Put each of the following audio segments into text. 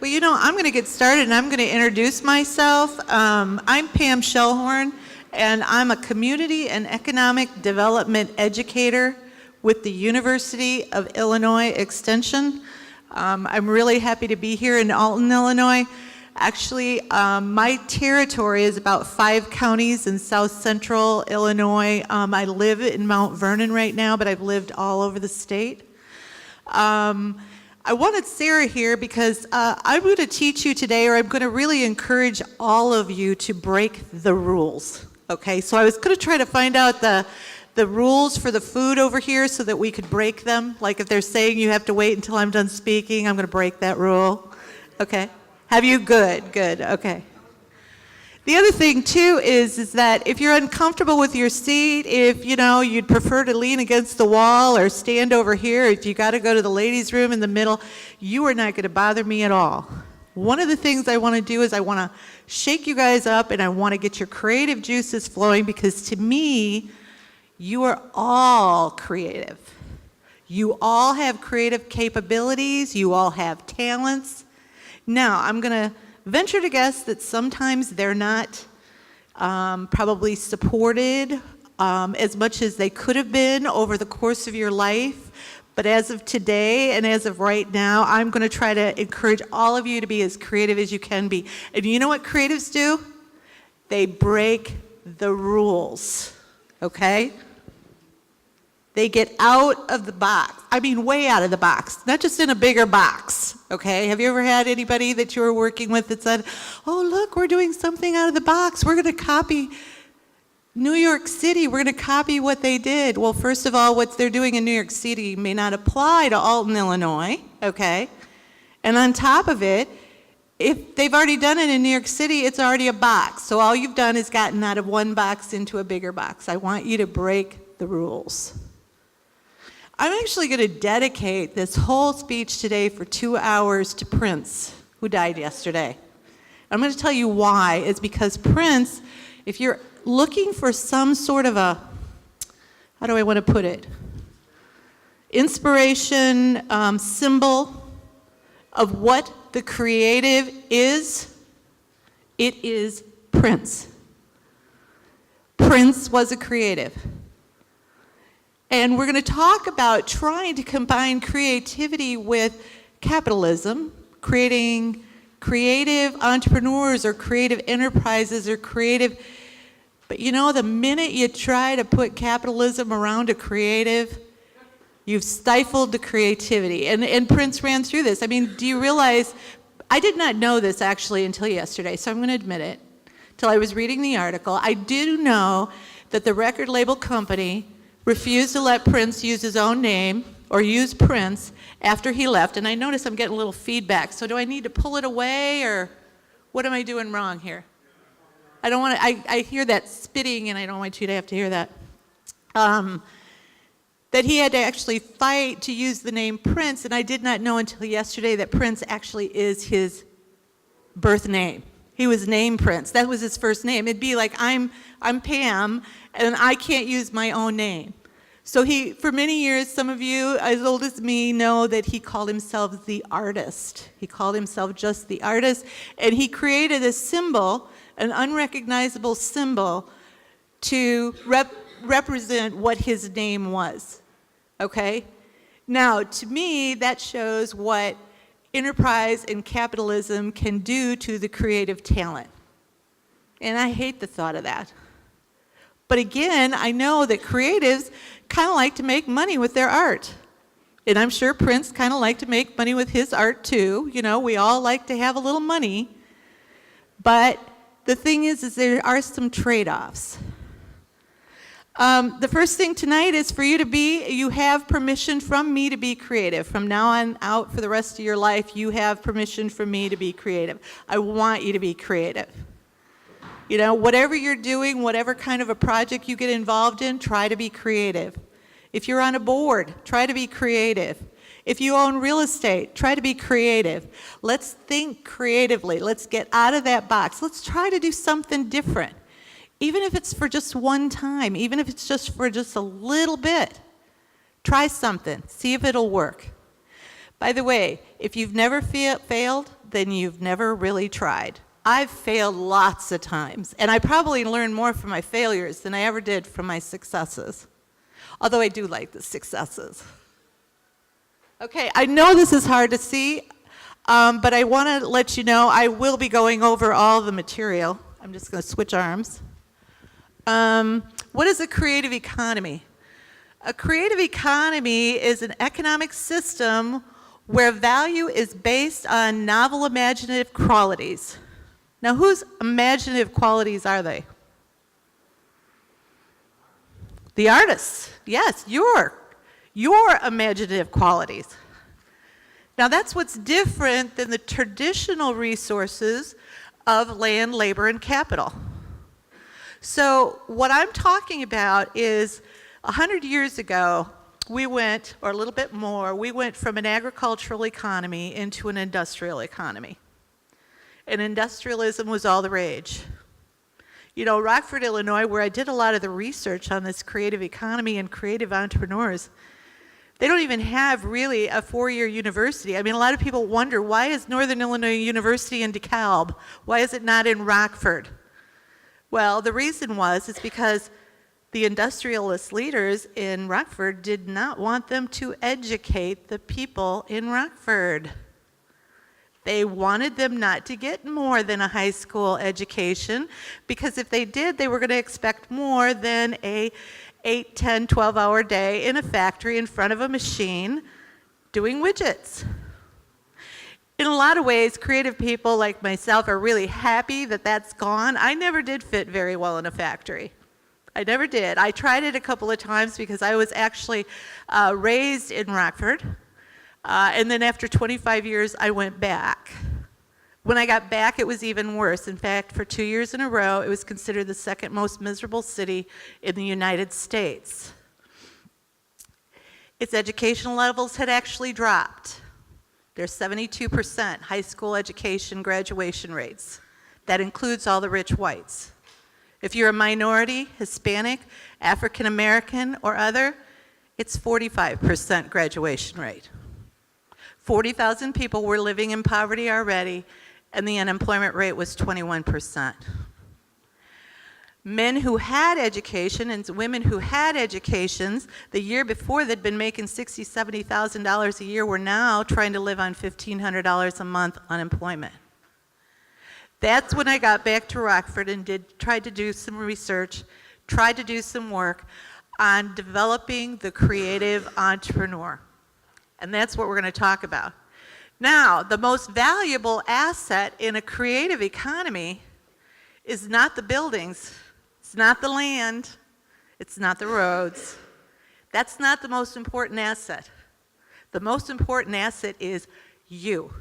Well, I'm going to get started and I'm going to introduce myself. I'm Pam Schallhorn, and I'm a Community and Economic Development Educator with the University of Illinois Extension. I'm really happy to be here in Alton, Illinois. Actually, my territory is about 5 counties in south central Illinois. I live in Mount Vernon right now, but I've lived all over the state. I wanted Sarah here because I'm going to teach you today, or I'm going to really encourage all of you to break the rules. Okay, so I was going to try to find out the rules for the food over here so that we could break them. Like if they're saying you have to wait until I'm done speaking, I'm going to break that rule. Okay, have you? Good, okay. The other thing too is that if you're uncomfortable with your seat, if you'd prefer to lean against the wall or stand over here, if you got to go to the ladies' room in the middle, you are not going to bother me at all. One of the things I want to do is I want to shake you guys up and I want to get your creative juices flowing, because to me, you are all creative. You all have creative capabilities. You all have talents. Now, I'm going to venture to guess that sometimes they're not probably supported as much as they could have been over the course of your life. But as of today and as of right now, I'm going to try to encourage all of you to be as creative as you can be. And you know what creatives do? They break the rules, okay? They get out of the box. I mean, way out of the box, not just in a bigger box, okay? Have you ever had anybody that you were working with that said, oh, look, we're doing something out of the box. We're going to copy New York City. We're going to copy what they did. Well, first of all, what they're doing in New York City may not apply to Alton, Illinois, okay? And on top of it, if they've already done it in New York City, it's already a box. So all you've done is gotten out of one box into a bigger box. I want you to break the rules. I'm actually going to dedicate this whole speech today for 2 hours to Prince, who died yesterday. I'm going to tell you why. It's because Prince, if you're looking for some sort of a, how do I want to put it, inspiration, symbol of what the creative is, it is Prince. Prince was a creative. And we're going to talk about trying to combine creativity with capitalism, creating creative entrepreneurs or creative enterprises or creative, but the minute you try to put capitalism around a creative, you've stifled the creativity. And Prince ran through this. I mean, do you realize, I did not know this actually until yesterday, so I'm going to admit it, till I was reading the article. I do know that the record label company refused to let Prince use his own name or use Prince after he left. And I notice I'm getting a little feedback. So do I need to pull it away, or what am I doing wrong here? I don't want to, I hear that spitting and I don't want you to have to hear that. That he had to actually fight to use the name Prince, and I did not know until yesterday that Prince actually is his birth name. He was named Prince. That was his first name. It'd be like, I'm Pam, and I can't use my own name. So he, for many years, some of you as old as me know that he called himself the artist. He called himself just the artist, and he created a symbol, an unrecognizable symbol, to represent what his name was, okay? Now, to me, that shows what enterprise and capitalism can do to the creative talent. And I hate the thought of that. But again, I know that creatives kind of like to make money with their art. And I'm sure Prince kind of liked to make money with his art too. We all like to have a little money. But the thing is there are some trade-offs. The first thing tonight is for you to you have permission from me to be creative. From now on out for the rest of your life, you have permission from me to be creative. I want you to be creative. Whatever you're doing, whatever kind of a project you get involved in, try to be creative. If you're on a board, try to be creative. If you own real estate, try to be creative. Let's think creatively. Let's get out of that box. Let's try to do something different. Even if it's for just one time, even if it's just for just a little bit, try something, see if it'll work. By the way, if you've never failed, then you've never really tried. I've failed lots of times, and I probably learned more from my failures than I ever did from my successes. Although I do like the successes. Okay, I know this is hard to see, but I want to let you know I will be going over all the material. I'm just going to switch arms. What is a creative economy? A creative economy is an economic system where value is based on novel imaginative qualities. Now, whose imaginative qualities are they? The artists. Yes, your imaginative qualities. Now, that's what's different than the traditional resources of land, labor, and capital. So what I'm talking about is 100 years ago, we went, or a little bit more, we went from an agricultural economy into an industrial economy. And industrialism was all the rage. You know, Rockford, Illinois, where I did a lot of the research on this creative economy and creative entrepreneurs, they don't even have really a four-year university. I mean, a lot of people wonder, why is Northern Illinois University in DeKalb? Why is it not in Rockford? Well, the reason is because the industrialist leaders in Rockford did not want them to educate the people in Rockford. They wanted them not to get more than a high school education, because if they did, they were going to expect more than a 8, 10, 12-hour day in a factory in front of a machine doing widgets. In a lot of ways, creative people like myself are really happy that that's gone. I never did fit very well in a factory. I never did. I tried it a couple of times because I was actually raised in Rockford. And then after 25 years, I went back. When I got back, it was even worse. In fact, for 2 years in a row, it was considered the second most miserable city in the United States. Its educational levels had actually dropped. There's 72% high school education graduation rates. That includes all the rich whites. If you're a minority, Hispanic, African American, or other, it's 45% graduation rate. 40,000 people were living in poverty already, and the unemployment rate was 21%. Men who had education and women who had educations, the year before they'd been making $60,000, $70,000 a year, were now trying to live on $1,500 a month unemployment. That's when I got back to Rockford and tried to do some research, tried to do some work on developing the creative entrepreneur. And that's what we're going to talk about. Now, the most valuable asset in a creative economy is not the buildings, it's not the land, it's not the roads. That's not the most important asset. The most important asset is you,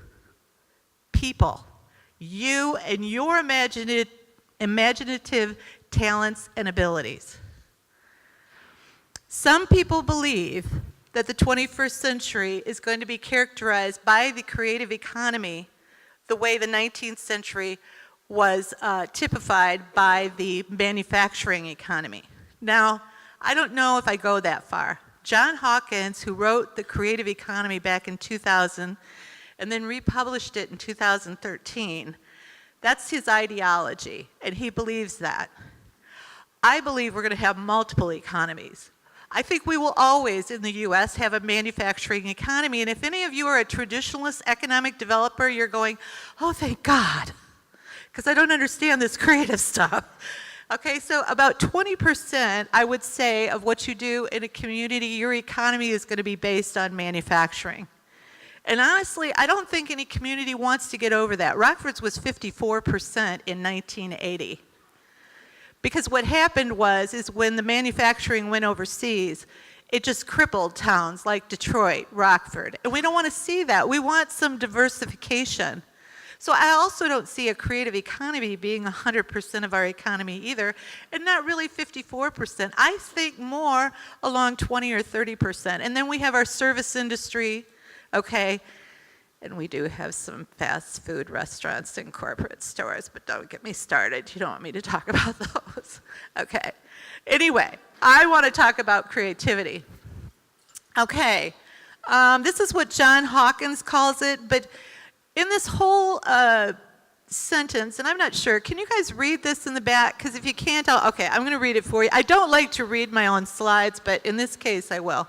people. You and your imaginative talents and abilities. Some people believe that the 21st century is going to be characterized by the creative economy the way the 19th century was typified by the manufacturing economy. Now, I don't know if I go that far. John Hawkins, who wrote The Creative Economy back in 2000 and then republished it in 2013, that's his ideology, and he believes that. I believe we're going to have multiple economies. I think we will always, in the U.S., have a manufacturing economy, and if any of you are a traditionalist economic developer, you're going, oh, thank God, because I don't understand this creative stuff. Okay, so about 20%, I would say, of what you do in a community, your economy is going to be based on manufacturing. And honestly, I don't think any community wants to get over that. Rockford's was 54% in 1980. Because what happened is when the manufacturing went overseas, it just crippled towns like Detroit, Rockford. And we don't want to see that. We want some diversification. So I also don't see a creative economy being 100% of our economy either, and not really 54%. I think more along 20 or 30%. And then we have our service industry, okay, and we do have some fast food restaurants and corporate stores, but don't get me started. You don't want me to talk about those. Okay. Anyway, I want to talk about creativity. Okay. This is what John Hawkins calls it, but in this whole sentence, and I'm not sure, can you guys read this in the back? Because if you can't, okay, I'm going to read it for you. I don't like to read my own slides, but in this case, I will.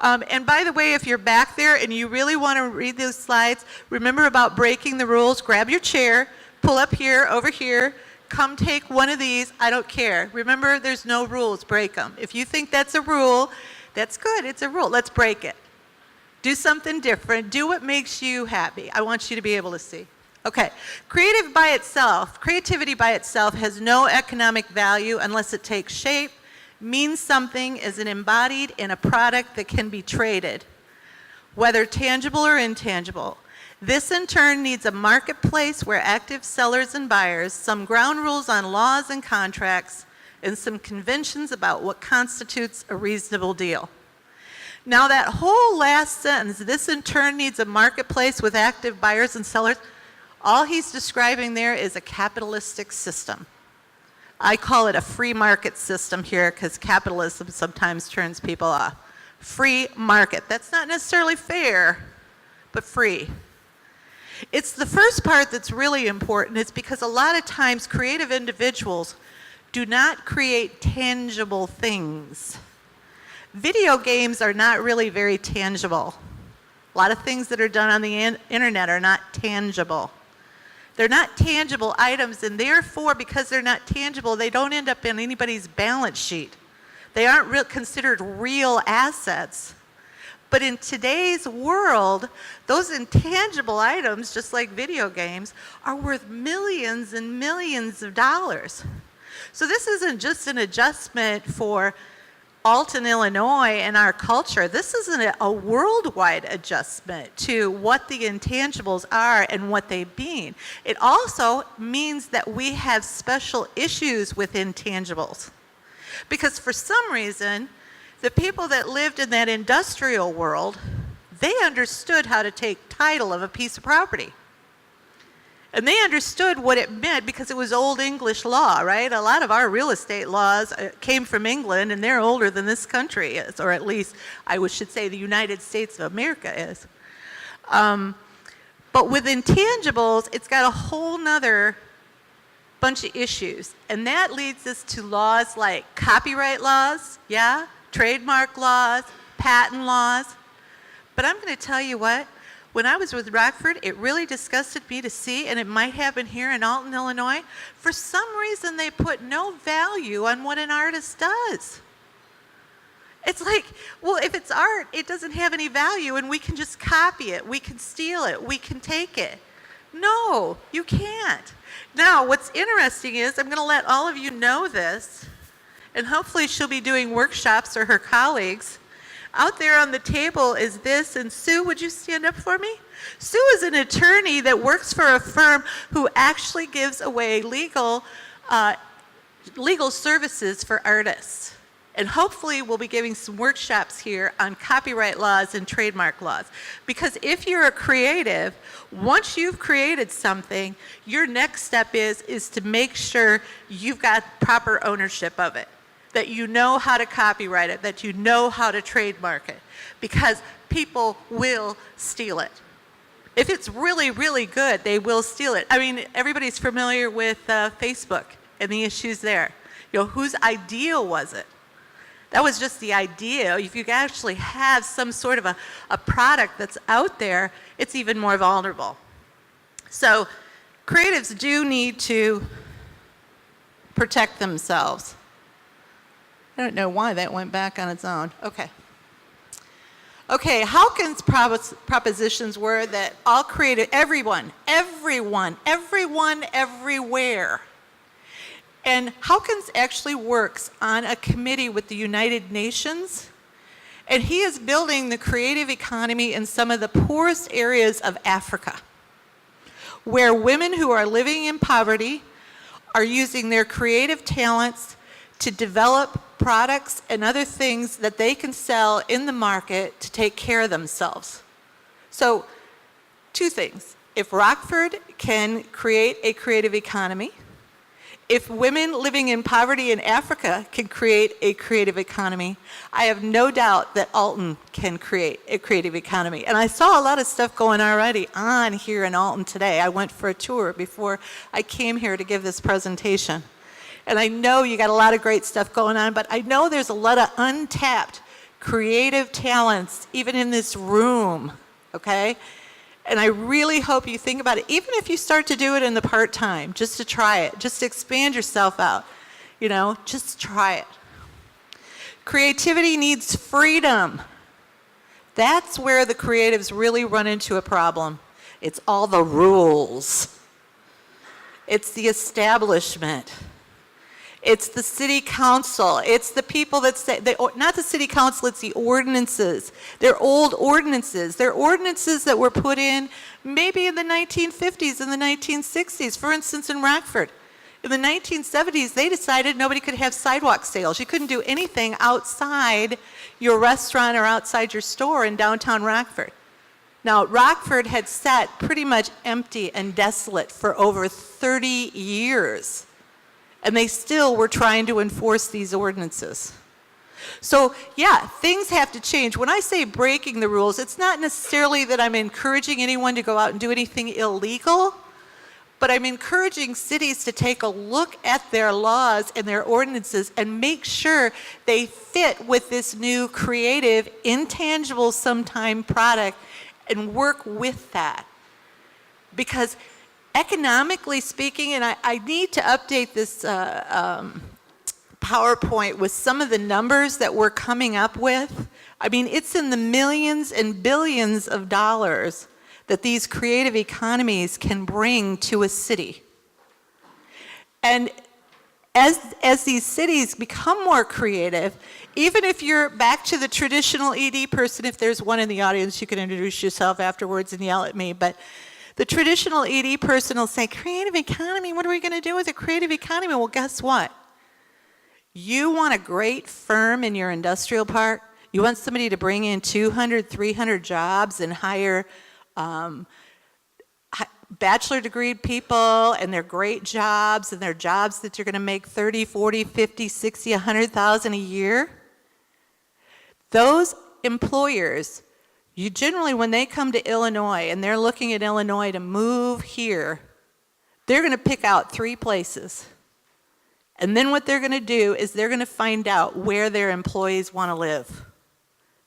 And by the way, if you're back there and you really want to read those slides, remember about breaking the rules. Grab your chair, pull up here, over here, come take one of these. I don't care. Remember, there's no rules. Break them. If you think that's a rule, that's good. It's a rule. Let's break it. Do something different. Do what makes you happy. I want you to be able to see. Okay. Creativity by itself has no economic value unless it takes shape, means something, is embodied in a product that can be traded, whether tangible or intangible. This in turn needs a marketplace where active sellers and buyers, some ground rules on laws and contracts, and some conventions about what constitutes a reasonable deal. Now that whole last sentence, this in turn needs a marketplace with active buyers and sellers, all he's describing there is a capitalistic system. I call it a free market system here because capitalism sometimes turns people off. Free market. That's not necessarily fair, but free. It's the first part that's really important. It's because a lot of times creative individuals do not create tangible things. Video games are not really very tangible. A lot of things that are done on the internet are not tangible. They're not tangible items, and therefore, because they're not tangible, they don't end up in anybody's balance sheet. They aren't considered real assets. But in today's world, those intangible items, just like video games, are worth millions and millions of dollars. So this isn't just an adjustment for Alton, Illinois, and our culture. This isn't a worldwide adjustment to what the intangibles are and what they mean. It also means that we have special issues with intangibles. Because for some reason, the people that lived in that industrial world, they understood how to take title of a piece of property. And they understood what it meant because it was Old English law, right? A lot of our real estate laws came from England, and they're older than this country is, or at least I should say the United States of America is. But with intangibles, it's got a whole nother bunch of issues. And that leads us to laws like copyright laws, yeah, trademark laws, patent laws. But I'm going to tell you what. When I was with Rockford, it really disgusted me to see, and it might happen here in Alton, Illinois, for some reason they put no value on what an artist does. It's like, well, if it's art, it doesn't have any value, and we can just copy it, we can steal it, we can take it. No, you can't. Now, what's interesting is, I'm going to let all of you know this, and hopefully she'll be doing workshops, or her colleagues. Out there on the table is this, and Sue, would you stand up for me? Sue is an attorney that works for a firm who actually gives away legal services for artists. And hopefully we'll be giving some workshops here on copyright laws and trademark laws. Because if you're a creative, once you've created something, your next step is to make sure you've got proper ownership of it. That you know how to copyright it, that you know how to trademark it, because people will steal it. If it's really, really good, they will steal it. I mean, everybody's familiar with Facebook and the issues there. You know, whose idea was it? That was just the idea. If you actually have some sort of a product that's out there, it's even more vulnerable. So creatives do need to protect themselves. I don't know why that went back on its own. Okay. Okay, Hawkins' propositions were that all creative, everyone, everywhere. And Hawkins actually works on a committee with the United Nations, and he is building the creative economy in some of the poorest areas of Africa, where women who are living in poverty are using their creative talents to develop products and other things that they can sell in the market to take care of themselves. So, two things. If Rockford can create a creative economy, If women living in poverty in Africa can create a creative economy, I have no doubt that Alton can create a creative economy. And I saw a lot of stuff going already on here in Alton today. I went for a tour before I came here to give this presentation. And I know you got a lot of great stuff going on, but I know there's a lot of untapped creative talents even in this room, okay? And I really hope you think about it, even if you start to do it in the part-time, just to try it, just to expand yourself out, you know, just try it. Creativity needs freedom. That's where the creatives really run into a problem. It's all the rules. It's the establishment. It's the city council. It's the people that say, not the city council, it's the ordinances. They're old ordinances. They're ordinances that were put in maybe in the 1950s and the 1960s. For instance, in Rockford. In the 1970s, they decided nobody could have sidewalk sales. You couldn't do anything outside your restaurant or outside your store in downtown Rockford. Now, Rockford had sat pretty much empty and desolate for over 30 years. And they still were trying to enforce these ordinances. So, yeah, things have to change. When I say breaking the rules, it's not necessarily that I'm encouraging anyone to go out and do anything illegal, but I'm encouraging cities to take a look at their laws and their ordinances and make sure they fit with this new creative, intangible sometime product and work with that. Because economically speaking, and I need to update this PowerPoint with some of the numbers that we're coming up with. I mean, it's in the millions and billions of dollars that these creative economies can bring to a city. And as these cities become more creative, even if you're back to the traditional ED person, if there's one in the audience, you can introduce yourself afterwards and yell at me, but the traditional ED person will say, creative economy, what are we going to do with a creative economy? Well, guess what? You want a great firm in your industrial park. You want somebody to bring in 200, 300 jobs and hire bachelor degree people, and they're great jobs, and they're jobs that you're going to make 30, 40, 50, 60, 100,000 a year. Those employers, you generally, when they come to Illinois and they're looking at Illinois to move here, they're going to pick out 3 places. And then what they're going to do is they're going to find out where their employees want to live.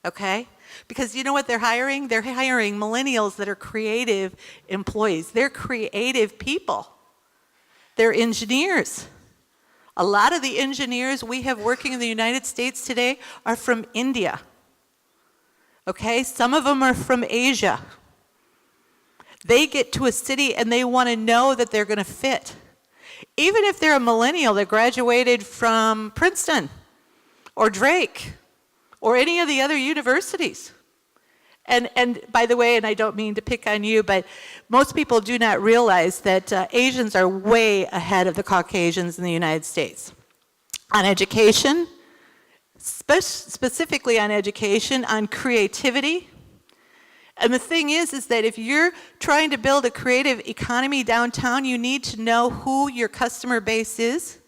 Okay? Because you know what they're hiring? They're hiring millennials that are creative employees. They're creative people. They're engineers. A lot of the engineers we have working in the United States today are from India. Okay, some of them are from Asia. They get to a city and they want to know that they're going to fit. Even if they're a millennial that graduated from Princeton or Drake or any of the other universities. And by the way, and I don't mean to pick on you, but most people do not realize that Asians are way ahead of the Caucasians in the United States. On education, specifically on education, on creativity. And the thing is that if you're trying to build a creative economy downtown, you need to know who your customer base is.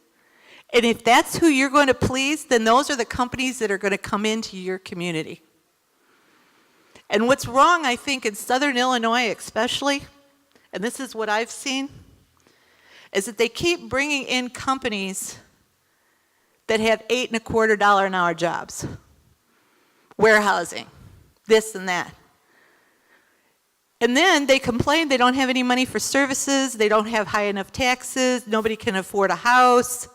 And if that's who you're going to please, then those are the companies that are going to come into your community. And what's wrong, I think, in Southern Illinois especially, and this is what I've seen, is that they keep bringing in companies that have $8.25 an hour jobs, warehousing, this and that. And then they complain they don't have any money for services, they don't have high enough taxes, nobody can afford a house.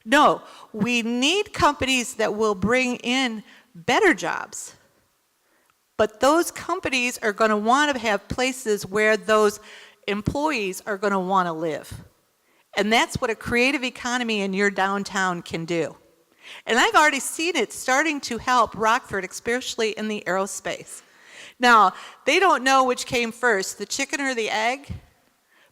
No, we need companies that will bring in better jobs. But those companies are going to want to have places where those employees are going to want to live. And that's what a creative economy in your downtown can do. And I've already seen it starting to help Rockford, especially in the aerospace. Now, they don't know which came first, the chicken or the egg,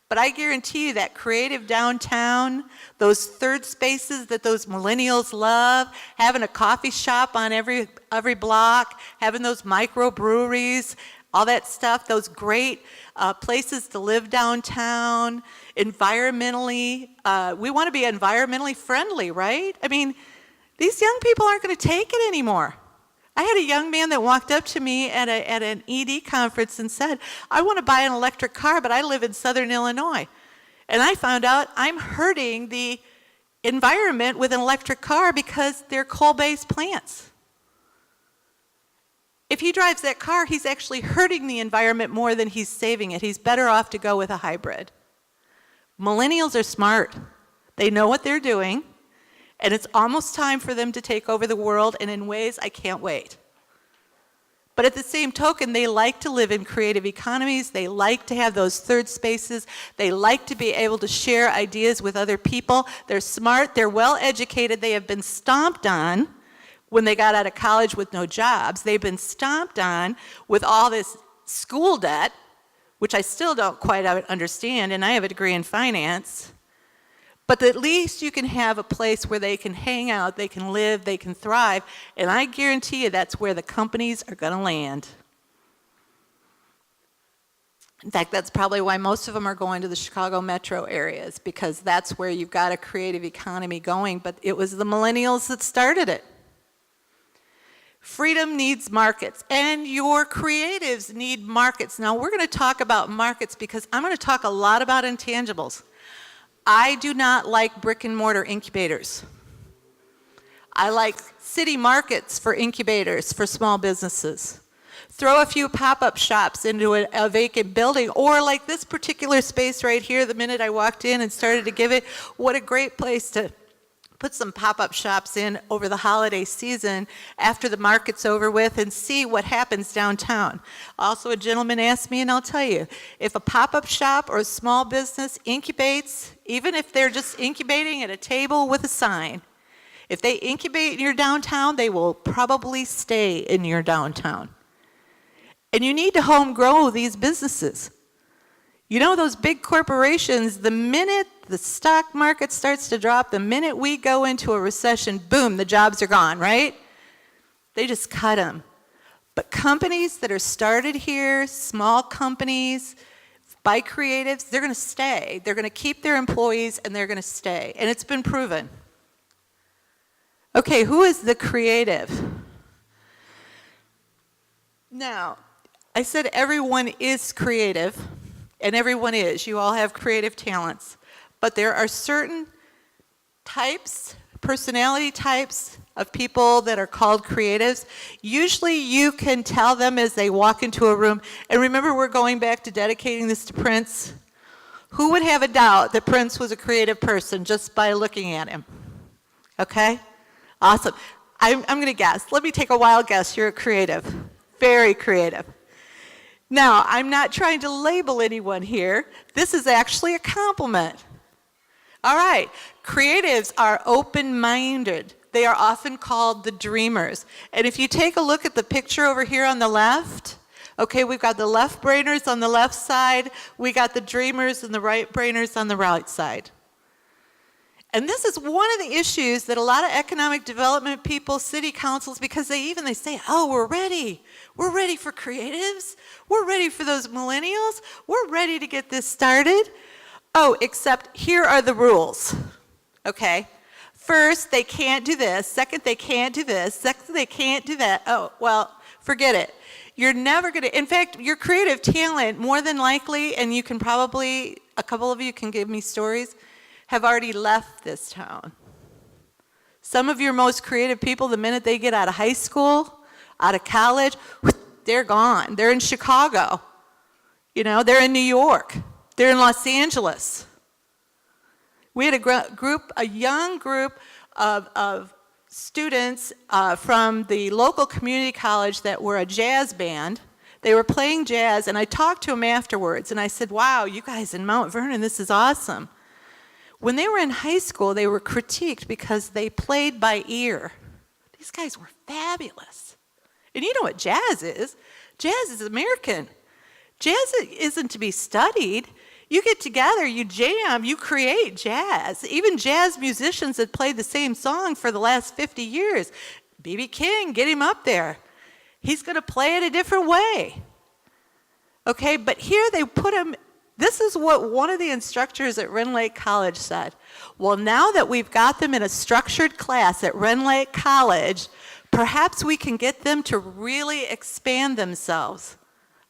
but I guarantee you that creative downtown, those third spaces that those millennials love, having a coffee shop on every block, having those microbreweries, all that stuff, those great places to live downtown, environmentally, we want to be environmentally friendly, right? I mean, these young people aren't going to take it anymore. I had a young man that walked up to me at an ED conference and said, I want to buy an electric car, but I live in Southern Illinois. And I found out I'm hurting the environment with an electric car because they're coal-based plants. If he drives that car, he's actually hurting the environment more than he's saving it. He's better off to go with a hybrid. Millennials are smart. They know what they're doing, and it's almost time for them to take over the world, and in ways I can't wait. But at the same token, they like to live in creative economies. They like to have those third spaces. They like to be able to share ideas with other people. They're smart. They're well educated. They have been stomped on when they got out of college with no jobs. They've been stomped on with all this school debt, which I still don't quite understand, and I have a degree in finance. But at least you can have a place where they can hang out, they can live, they can thrive, and I guarantee you that's where the companies are going to land. In fact, that's probably why most of them are going to the Chicago metro areas, because that's where you've got a creative economy going, but it was the millennials that started it. Freedom needs markets, and your creatives need markets. Now, we're going to talk about markets because I'm going to talk a lot about intangibles. I do not like brick and mortar incubators. I like city markets for incubators for small businesses. Throw a few pop-up shops into a vacant building, or like this particular space right here, the minute I walked in and started to give it, what a great place to put some pop-up shops in over the holiday season after the market's over with and see what happens downtown. Also, a gentleman asked me, and I'll tell you, if a pop-up shop or a small business incubates, even if they're just incubating at a table with a sign, if they incubate in your downtown, they will probably stay in your downtown. And you need to home grow these businesses. You know, those big corporations, the minute the stock market starts to drop, the minute we go into a recession, boom, the jobs are gone, right? They just cut them. But companies that are started here, small companies, by creatives, they're going to stay. They're going to keep their employees, and they're going to stay. And it's been proven. Okay, who is the creative? Now, I said everyone is creative. And everyone is. You all have creative talents. But there are certain types, personality types of people that are called creatives. Usually you can tell them as they walk into a room. And remember, we're going back to dedicating this to Prince. Who would have a doubt that Prince was a creative person just by looking at him? Okay? Awesome. I'm going to guess. Let me take a wild guess. You're a creative. Very creative. Now, I'm not trying to label anyone here. This is actually a compliment. All right, creatives are open-minded. They are often called the dreamers. And if you take a look at the picture over here on the left, okay, we've got the left-brainers on the left side, we got the dreamers and the right-brainers on the right side. And this is one of the issues that a lot of economic development people, city councils, because they say, oh, we're ready. We're ready for creatives. We're ready for those millennials. We're ready to get this started. Oh, except here are the rules, okay? First, they can't do this. Second, they can't do this. Second, they can't do that. Oh, well, forget it. You're never going to, in fact, your creative talent, more than likely, and you can probably, a couple of you can give me stories, have already left this town. Some of your most creative people, the minute they get out of high school, out of college, they're gone. They're in Chicago. You know, they're in New York. They're in Los Angeles. We had a young group of students from the local community college that were a jazz band. They were playing jazz, and I talked to them afterwards, and I said, wow, you guys in Mount Vernon, this is awesome. When they were in high school, they were critiqued because they played by ear. These guys were fabulous. And you know what jazz is? Jazz is American. Jazz isn't to be studied. You get together, you jam, you create jazz. Even jazz musicians that played the same song for the last 50 years. B.B. King, get him up there. He's going to play it a different way. Okay, but here they put them, this is what one of the instructors at Wren Lake College said. Well, now that we've got them in a structured class at Wren Lake College, perhaps we can get them to really expand themselves.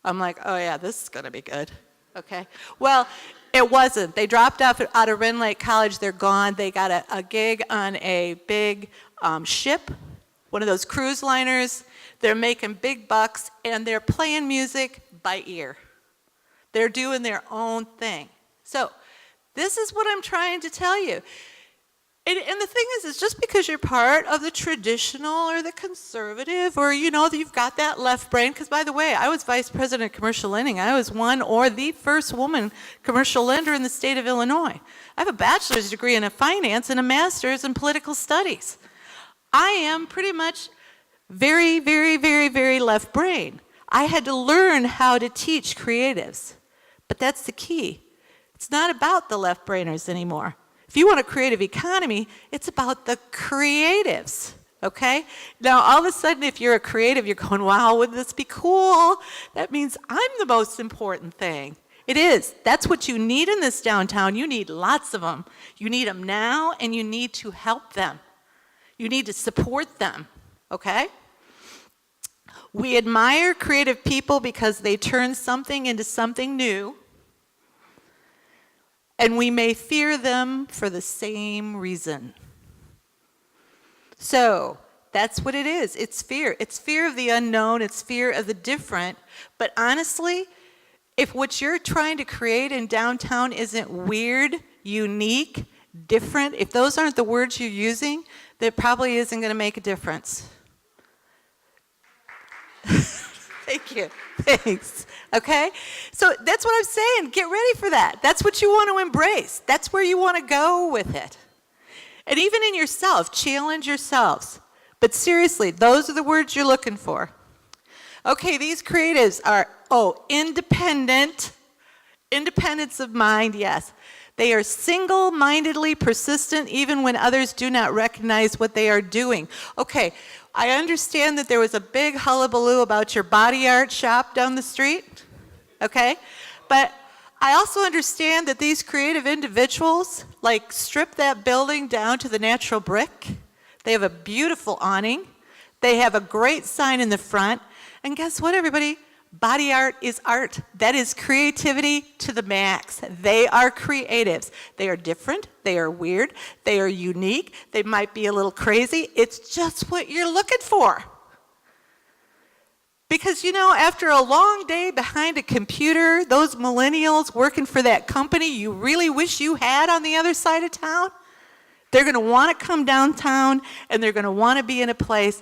I'm like, oh yeah, this is gonna be good, okay? Well, it wasn't. They dropped off out of Wren Lake College, they're gone. They got a gig on a big ship, one of those cruise liners. They're making big bucks, and they're playing music by ear. They're doing their own thing. So this is what I'm trying to tell you. And the thing is just because you're part of the traditional or the conservative, or you've got that left brain, because by the way, I was vice president of commercial lending. I was one or the first woman commercial lender in the state of Illinois. I have a bachelor's degree in finance and a master's in political studies. I am pretty much very, very, very, very left brain. I had to learn how to teach creatives. But that's the key. It's not about the left brainers anymore. If you want a creative economy, it's about the creatives, okay? Now, all of a sudden, if you're a creative, you're going, wow, wouldn't this be cool? That means I'm the most important thing. It is. That's what you need in this downtown. You need lots of them. You need them now, and you need to help them. You need to support them, okay? We admire creative people because they turn something into something new. And we may fear them for the same reason. So that's what it is. It's fear. It's fear of the unknown. It's fear of the different. But honestly, if what you're trying to create in downtown isn't weird, unique, different, if those aren't the words you're using, that probably isn't going to make a difference. Thank you. Thanks. Okay? So that's what I'm saying. Get ready for that. That's what you want to embrace. That's where you want to go with it. And even in yourself, challenge yourselves. But seriously, those are the words you're looking for. Okay, these creatives are, independent. Independence of mind, yes. They are single-mindedly persistent even when others do not recognize what they are doing. Okay, I understand that there was a big hullabaloo about your body art shop down the street, okay? But I also understand that these creative individuals, strip that building down to the natural brick. They have a beautiful awning. They have a great sign in the front. And guess what, everybody? Body art is art. That is creativity to the max. They are creatives. They are different. They are weird. They are unique. They might be a little crazy. It's just what you're looking for. Because, after a long day behind a computer, those millennials working for that company you really wish you had on the other side of town, they're going to want to come downtown, and they're going to want to be in a place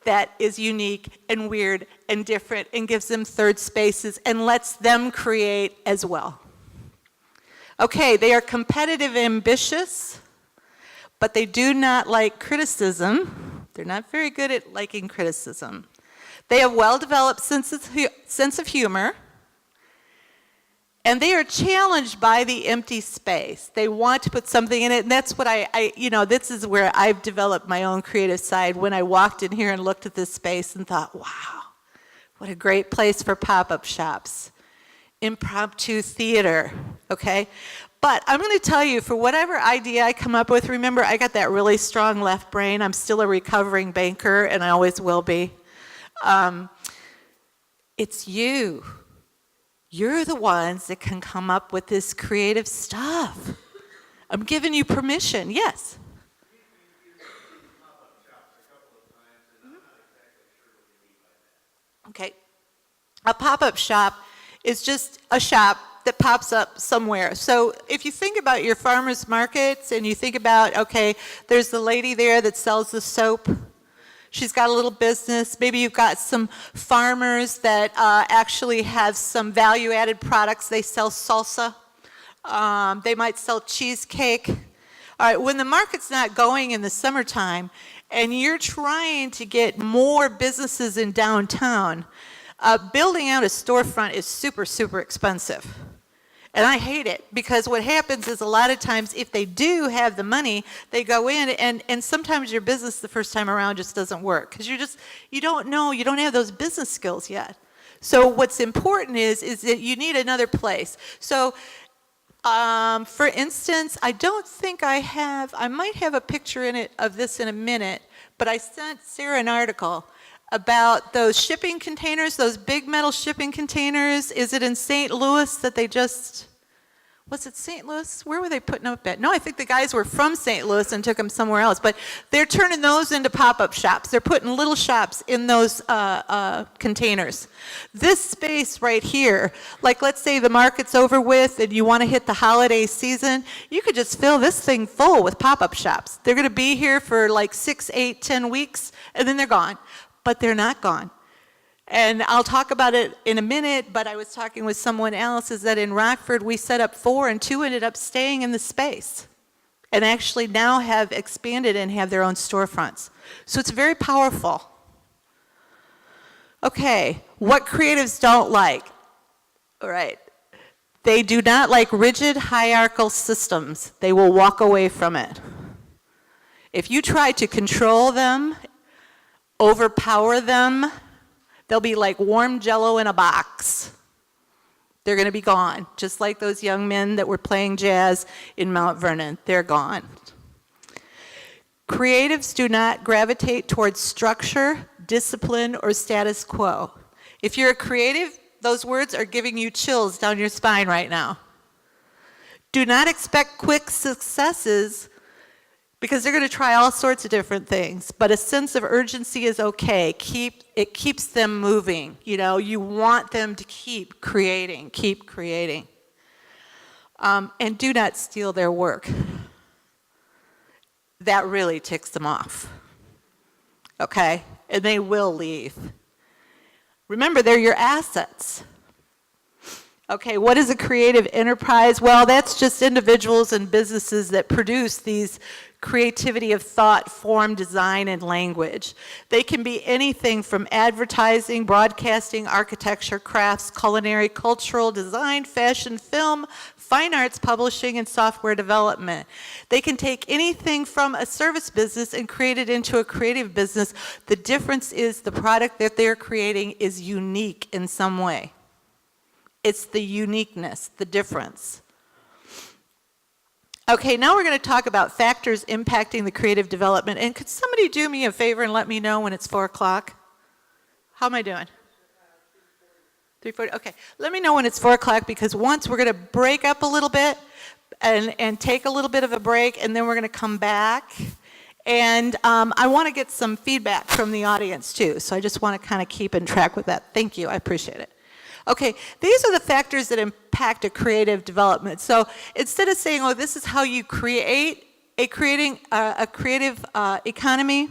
that is unique and weird and different and gives them third spaces and lets them create as well. Okay, they are competitive, ambitious, but they do not like criticism. They're not very good at liking criticism. They have well-developed sense of humor, and they are challenged by the empty space. They want to put something in it, and that's what this is where I've developed my own creative side when I walked in here and looked at this space and thought, wow, what a great place for pop-up shops, impromptu theater, okay? But I'm going to tell you, for whatever idea I come up with, remember, I got that really strong left brain. I'm still a recovering banker, and I always will be. It's you. You're the ones that can come up with this creative stuff. I'm giving you permission, yes. Okay. A pop-up shop is just a shop that pops up somewhere. So if you think about your farmers markets and you think about, okay, there's the lady there that sells the soap. She's got a little business. Maybe you've got some farmers that actually have some value-added products. They sell salsa. They might sell cheesecake. All right, when the market's not going in the summertime and you're trying to get more businesses in downtown, building out a storefront is super, super expensive. And I hate it because what happens is a lot of times if they do have the money, they go in and sometimes your business the first time around just doesn't work because you don't know, you don't have those business skills yet. So what's important is that you need another place. So for instance, I don't think I might have a picture of this in a minute, but I sent Sarah an article about those shipping containers, those big metal shipping containers. Is it in St. Louis that they just, was it St. Louis? Where were they putting them up at? No, I think the guys were from St. Louis and took them somewhere else. But they're turning those into pop-up shops. They're putting little shops in those containers. This space right here, like let's say the market's over with and you want to hit the holiday season, you could just fill this thing full with pop-up shops. They're going to be here for like 6, 8, 10 weeks, and then they're gone. But they're not gone. And I'll talk about it in a minute, but I was talking with someone else, is that in Rockford we set up 4 and 2 ended up staying in the space and actually now have expanded and have their own storefronts. So it's very powerful. Okay, what creatives don't like? All right. They do not like rigid hierarchical systems. They will walk away from it. If you try to control them, overpower them, they'll be like warm Jell-O in a box. They're going to be gone, just like those young men that were playing jazz in Mount Vernon. They're gone. Creatives do not gravitate towards structure, discipline, or status quo. If you're a creative, those words are giving you chills down your spine right now. Do not expect quick successes, because they're going to try all sorts of different things, but a sense of urgency is okay. It keeps them moving. You know, you want them to keep creating. And do not steal their work. That really ticks them off. Okay? And they will leave. Remember, they're your assets. Okay, what is a creative enterprise? Well, that's just individuals and businesses that produce these creativity of thought, form, design, and language. They can be anything from advertising, broadcasting, architecture, crafts, culinary, cultural, design, fashion, film, fine arts, publishing, and software development. They can take anything from a service business and create it into a creative business. The difference is the product that they're creating is unique in some way. It's the uniqueness, the difference. Okay, now we're going to talk about factors impacting the creative development. And could somebody do me a favor and let me know when it's 4 o'clock? How am I doing? 3:40? Okay, let me know when it's 4 o'clock, because once we're going to break up a little bit and take a little bit of a break, and then we're going to come back. And I want to get some feedback from the audience too, so I just want to kind of keep in track with that. Thank you, I appreciate it. Okay, these are the factors that impact a creative development. So instead of saying, oh, this is how you create a creative economy,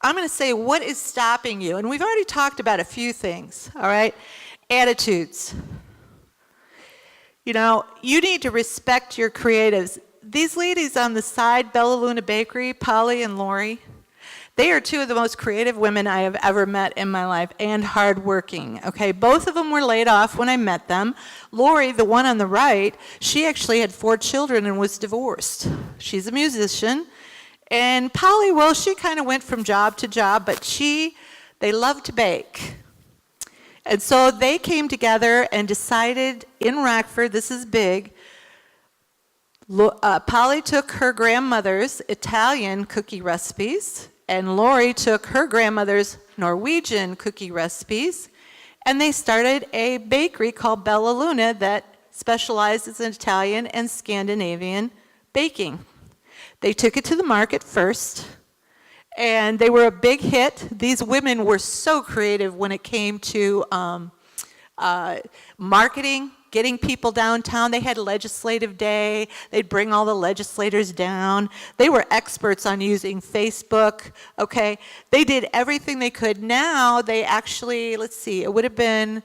I'm going to say, what is stopping you? And we've already talked about a few things, all right? Attitudes. You know, you need to respect your creatives. These ladies on the side, Bella Luna Bakery, Polly and Lori, they are 2 of the most creative women I have ever met in my life, and hardworking, okay? Both of them were laid off when I met them. Lori, the one on the right, she actually had 4 children and was divorced. She's a musician. And Polly, well, she kind of went from job to job, but they love to bake. And so they came together and decided in Rockford, this is big, Polly took her grandmother's Italian cookie recipes, and Lori took her grandmother's Norwegian cookie recipes, and they started a bakery called Bella Luna that specializes in Italian and Scandinavian baking. They took it to the market first, and they were a big hit. These women were so creative when it came to marketing, getting people downtown. They had legislative day. They'd bring all the legislators down. They were experts on using Facebook, okay? They did everything they could. Now they actually, let's see, it would have been,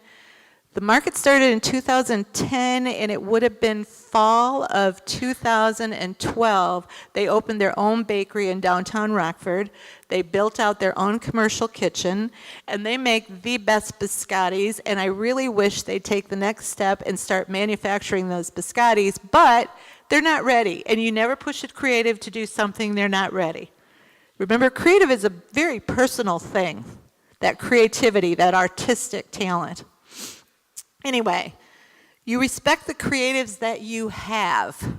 the market started in 2010, and it would have been fall of 2012. They opened their own bakery in downtown Rockford. They built out their own commercial kitchen, and they make the best biscottis, and I really wish they'd take the next step and start manufacturing those biscottis, but they're not ready, and you never push a creative to do something they're not ready. Remember, creative is a very personal thing, that creativity, that artistic talent. Anyway, you respect the creatives that you have.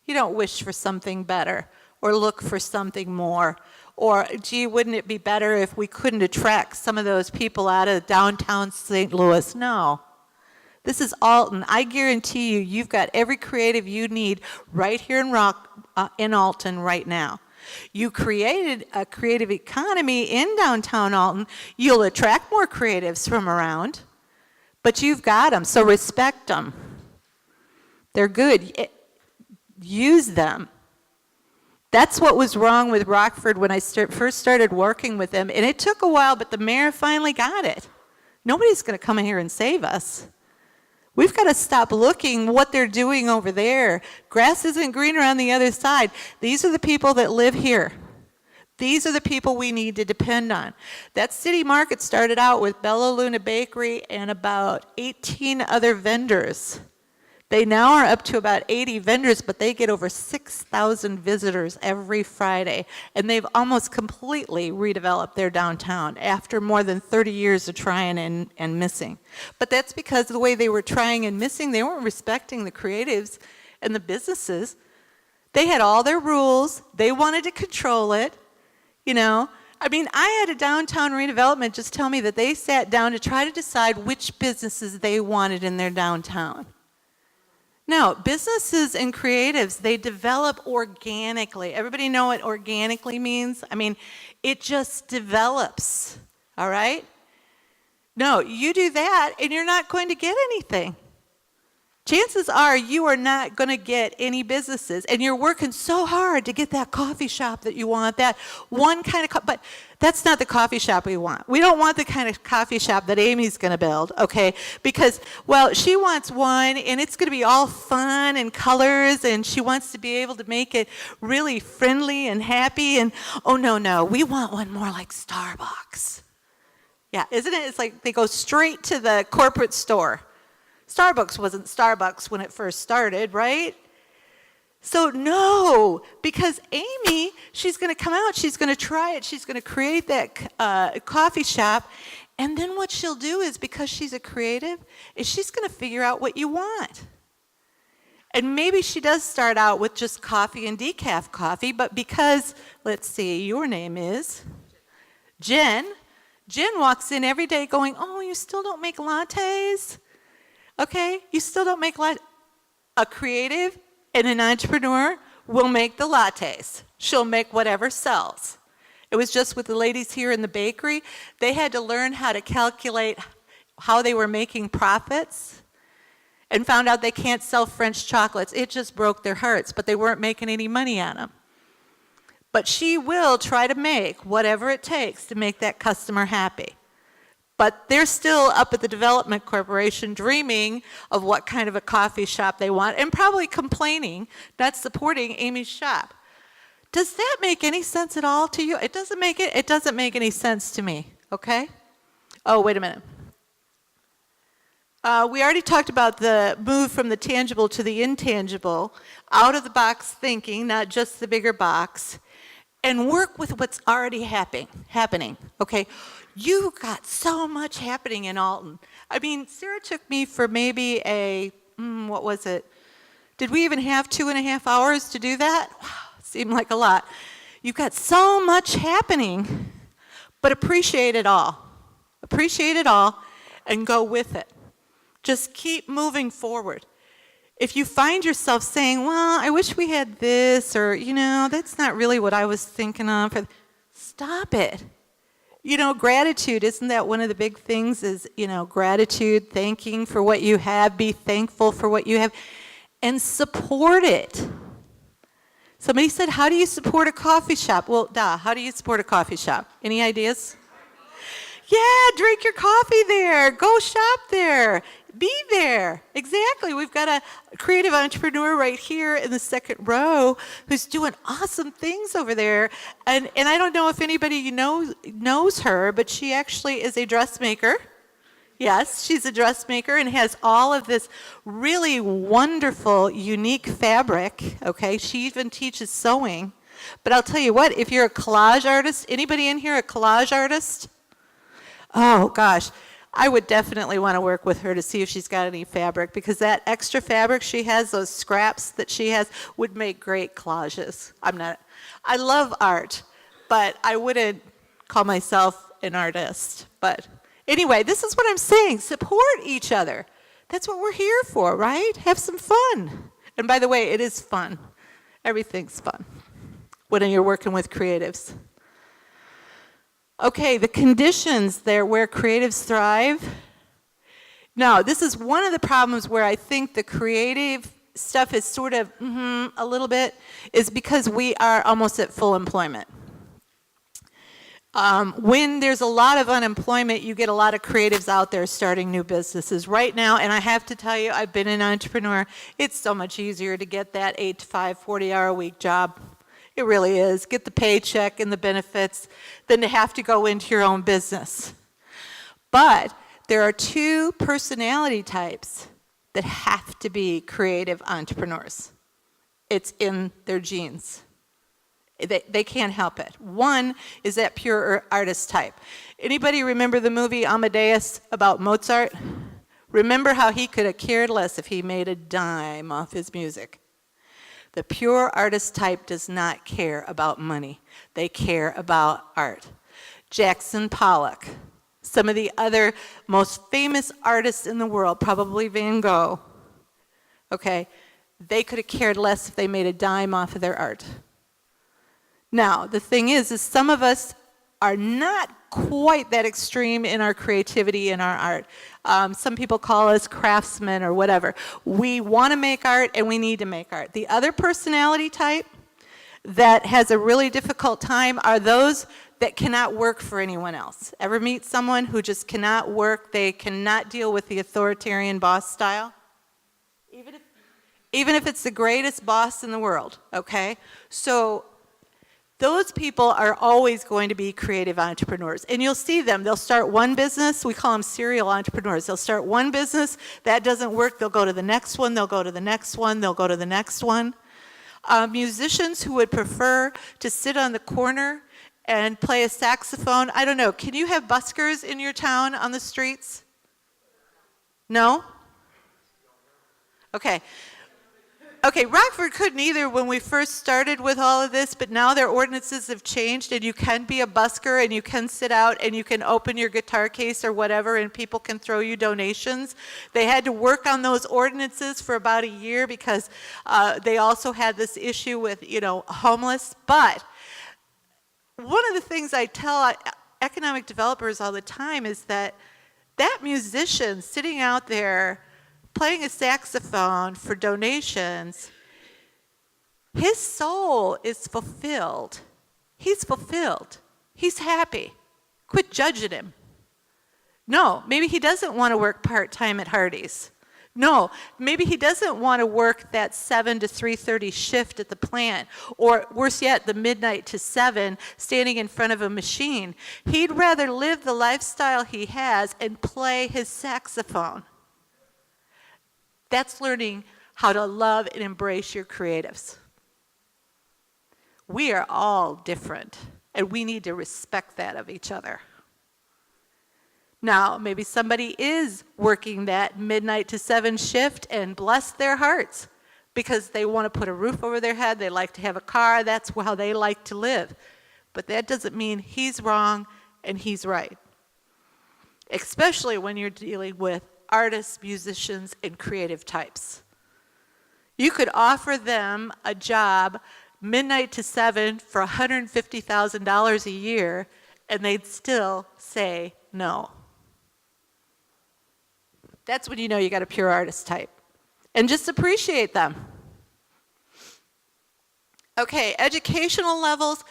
You don't wish for something better or look for something more. Or, gee, wouldn't it be better if we couldn't attract some of those people out of downtown St. Louis? No. This is Alton. I guarantee you, you've got every creative you need right here in Alton right now. You created a creative economy in downtown Alton. You'll attract more creatives from around, but you've got them, so respect them. They're good. Use them. That's what was wrong with Rockford when I first started working with them, and it took a while, but the mayor finally got it. Nobody's going to come in here and save us. We've got to stop looking what they're doing over there. Grass isn't greener on the other side. These are the people that live here. These are the people we need to depend on. That city market started out with Bella Luna Bakery and about 18 other vendors. They now are up to about 80 vendors, but they get over 6,000 visitors every Friday. And they've almost completely redeveloped their downtown after more than 30 years of trying and missing. But that's because of the way they were trying and missing, they weren't respecting the creatives and the businesses. They had all their rules. They wanted to control it, you know. I mean, I had a downtown redevelopment just tell me that they sat down to try to decide which businesses they wanted in their downtown. No, businesses and creatives, they develop organically. Everybody know what organically means? I mean, it just develops, all right? No, you do that and you're not going to get anything. Chances are you are not going to get any businesses, and you're working so hard to get that coffee shop that you want, that one kind of, but that's not the coffee shop we want. We don't want the kind of coffee shop that Amy's going to build, okay? Because, well, she wants one, and it's going to be all fun and colors, and she wants to be able to make it really friendly and happy, and oh, no, we want one more like Starbucks. Yeah, isn't it? It's like they go straight to the corporate store. Starbucks wasn't Starbucks when it first started, right? So no, because Amy, she's going to come out, she's going to try it, she's going to create that coffee shop, and then what she'll do is, because she's a creative, is she's going to figure out what you want. And maybe she does start out with just coffee and decaf coffee, but because, let's see, your name is Jen. Jen walks in every day going, oh, you still don't make lattes? Okay, you still don't make lattes. A creative and an entrepreneur will make the lattes. She'll make whatever sells. It was just with the ladies here in the bakery. They had to learn how to calculate how they were making profits and found out they can't sell French chocolates. It just broke their hearts, but they weren't making any money on them. But she will try to make whatever it takes to make that customer happy. But they're still up at the Development Corporation dreaming of what kind of a coffee shop they want and probably complaining, not supporting Amy's shop. Does that make any sense at all to you? It doesn't make any sense to me, okay? Oh, wait a minute. We already talked about the move from the tangible to the intangible, out of the box thinking, not just the bigger box, and work with what's already happening, okay? You got so much happening in Alton. I mean, Sarah took me for maybe what was it? Did we even have 2.5 hours to do that? Wow, seemed like a lot. You've got so much happening, but appreciate it all. Appreciate it all and go with it. Just keep moving forward. If you find yourself saying, well, I wish we had this, or, that's not really what I was thinking of, stop it. Gratitude, isn't that one of the big things is, gratitude, thanking for what you have, be thankful for what you have, and support it. Somebody said, how do you support a coffee shop? Well, how do you support a coffee shop? Any ideas? Yeah, drink your coffee there. Go shop there. Be there. Exactly. We've got a creative entrepreneur right here in the second row who's doing awesome things over there. And I don't know if anybody knows her, but she actually is a dressmaker. Yes, she's a dressmaker and has all of this really wonderful, unique fabric. Okay, she even teaches sewing. But I'll tell you what, if you're a collage artist, anybody in here a collage artist? Oh, gosh. I would definitely want to work with her to see if she's got any fabric, because that extra fabric she has, those scraps that she has, would make great collages. I love art, but I wouldn't call myself an artist. But anyway, this is what I'm saying. Support each other. That's what we're here for, right? Have some fun. And by the way, it is fun. Everything's fun when you're working with creatives. Okay, the conditions there where creatives thrive. Now, this is one of the problems where I think the creative stuff is sort of a little bit, is because we are almost at full employment. When there's a lot of unemployment, you get a lot of creatives out there starting new businesses. Right now, and I have to tell you, I've been an entrepreneur, it's so much easier to get that 8 to 5, 40-hour-a-week job. It really is. Get the paycheck and the benefits than to have to go into your own business. But there are two personality types that have to be creative entrepreneurs. It's in their genes. They can't help it. One is that pure artist type. Anybody remember the movie Amadeus about Mozart? Remember how he could have cared less if he made a dime off his music. The pure artist type does not care about money. They care about art. Jackson Pollock, some of the other most famous artists in the world, probably Van Gogh, okay, they could have cared less if they made a dime off of their art. Now, the thing is some of us are not quite that extreme in our creativity and our art. Some people call us craftsmen or whatever. We want to make art and we need to make art. The other personality type that has a really difficult time are those that cannot work for anyone else. Ever meet someone who just cannot work? They cannot deal with the authoritarian boss style? Even if it's the greatest boss in the world, okay? So those people are always going to be creative entrepreneurs. And you'll see them. They'll start one business. We call them serial entrepreneurs. They'll start one business. That doesn't work. They'll go to the next one. They'll go to the next one. They'll go to the next one. Musicians who would prefer to sit on the corner and play a saxophone. I don't know. Can you have buskers in your town on the streets? No? Okay. Okay, Rockford couldn't either when we first started with all of this, but now their ordinances have changed and you can be a busker and you can sit out and you can open your guitar case or whatever and people can throw you donations. They had to work on those ordinances for about a year because they also had this issue with, homeless. But one of the things I tell economic developers all the time is that musician sitting out there playing a saxophone for donations, his soul is fulfilled. He's fulfilled. He's happy. Quit judging him. No, maybe he doesn't want to work part-time at Hardee's. No, maybe he doesn't want to work that 7 to 3:30 shift at the plant, or worse yet, the midnight to 7, standing in front of a machine. He'd rather live the lifestyle he has and play his saxophone. That's learning how to love and embrace your creatives. We are all different, and we need to respect that of each other. Now, maybe somebody is working that midnight to 7 shift, and bless their hearts, because they want to put a roof over their head, they like to have a car, that's how they like to live. But that doesn't mean he's wrong and he's right. Especially when you're dealing with artists, musicians, and creative types. You could offer them a job midnight to 7 for $150,000 a year, and they'd still say no. That's when you know you got a pure artist type. And just appreciate them. Okay, educational levels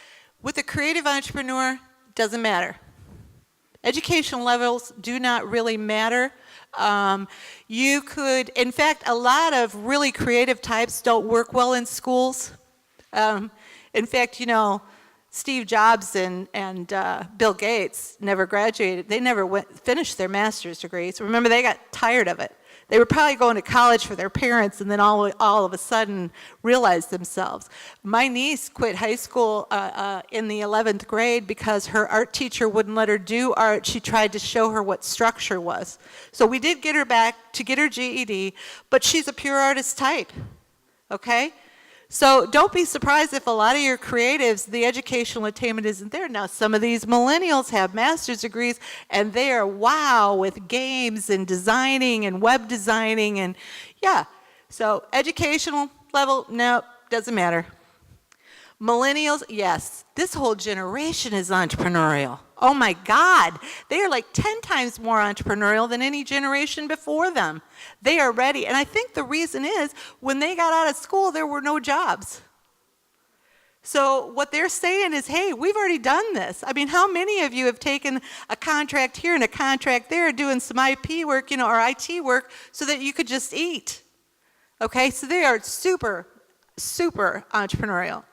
with a creative entrepreneur doesn't matter. Educational levels do not really matter. You could, in fact, a lot of really creative types don't work well in schools. In fact, Steve Jobs and Bill Gates never graduated. They never finished their master's degrees. Remember, they got tired of it. They were probably going to college for their parents and then all of a sudden realized themselves. My niece quit high school in the 11th grade because her art teacher wouldn't let her do art. She tried to show her what structure was. So we did get her back to get her GED, but she's a pure artist type, okay? So don't be surprised if a lot of your creatives, the educational attainment isn't there. Now, some of these millennials have master's degrees, and they are wow with games and designing and web designing, and yeah. So educational level, no, doesn't matter. Millennials, yes, this whole generation is entrepreneurial. Oh my God, they are like 10 times more entrepreneurial than any generation before them. They are ready, and I think the reason is when they got out of school, there were no jobs. So what they're saying is, hey, we've already done this. I mean, how many of you have taken a contract here and a contract there doing some IP work, or IT work so that you could just eat? Okay, so they are super, super entrepreneurial.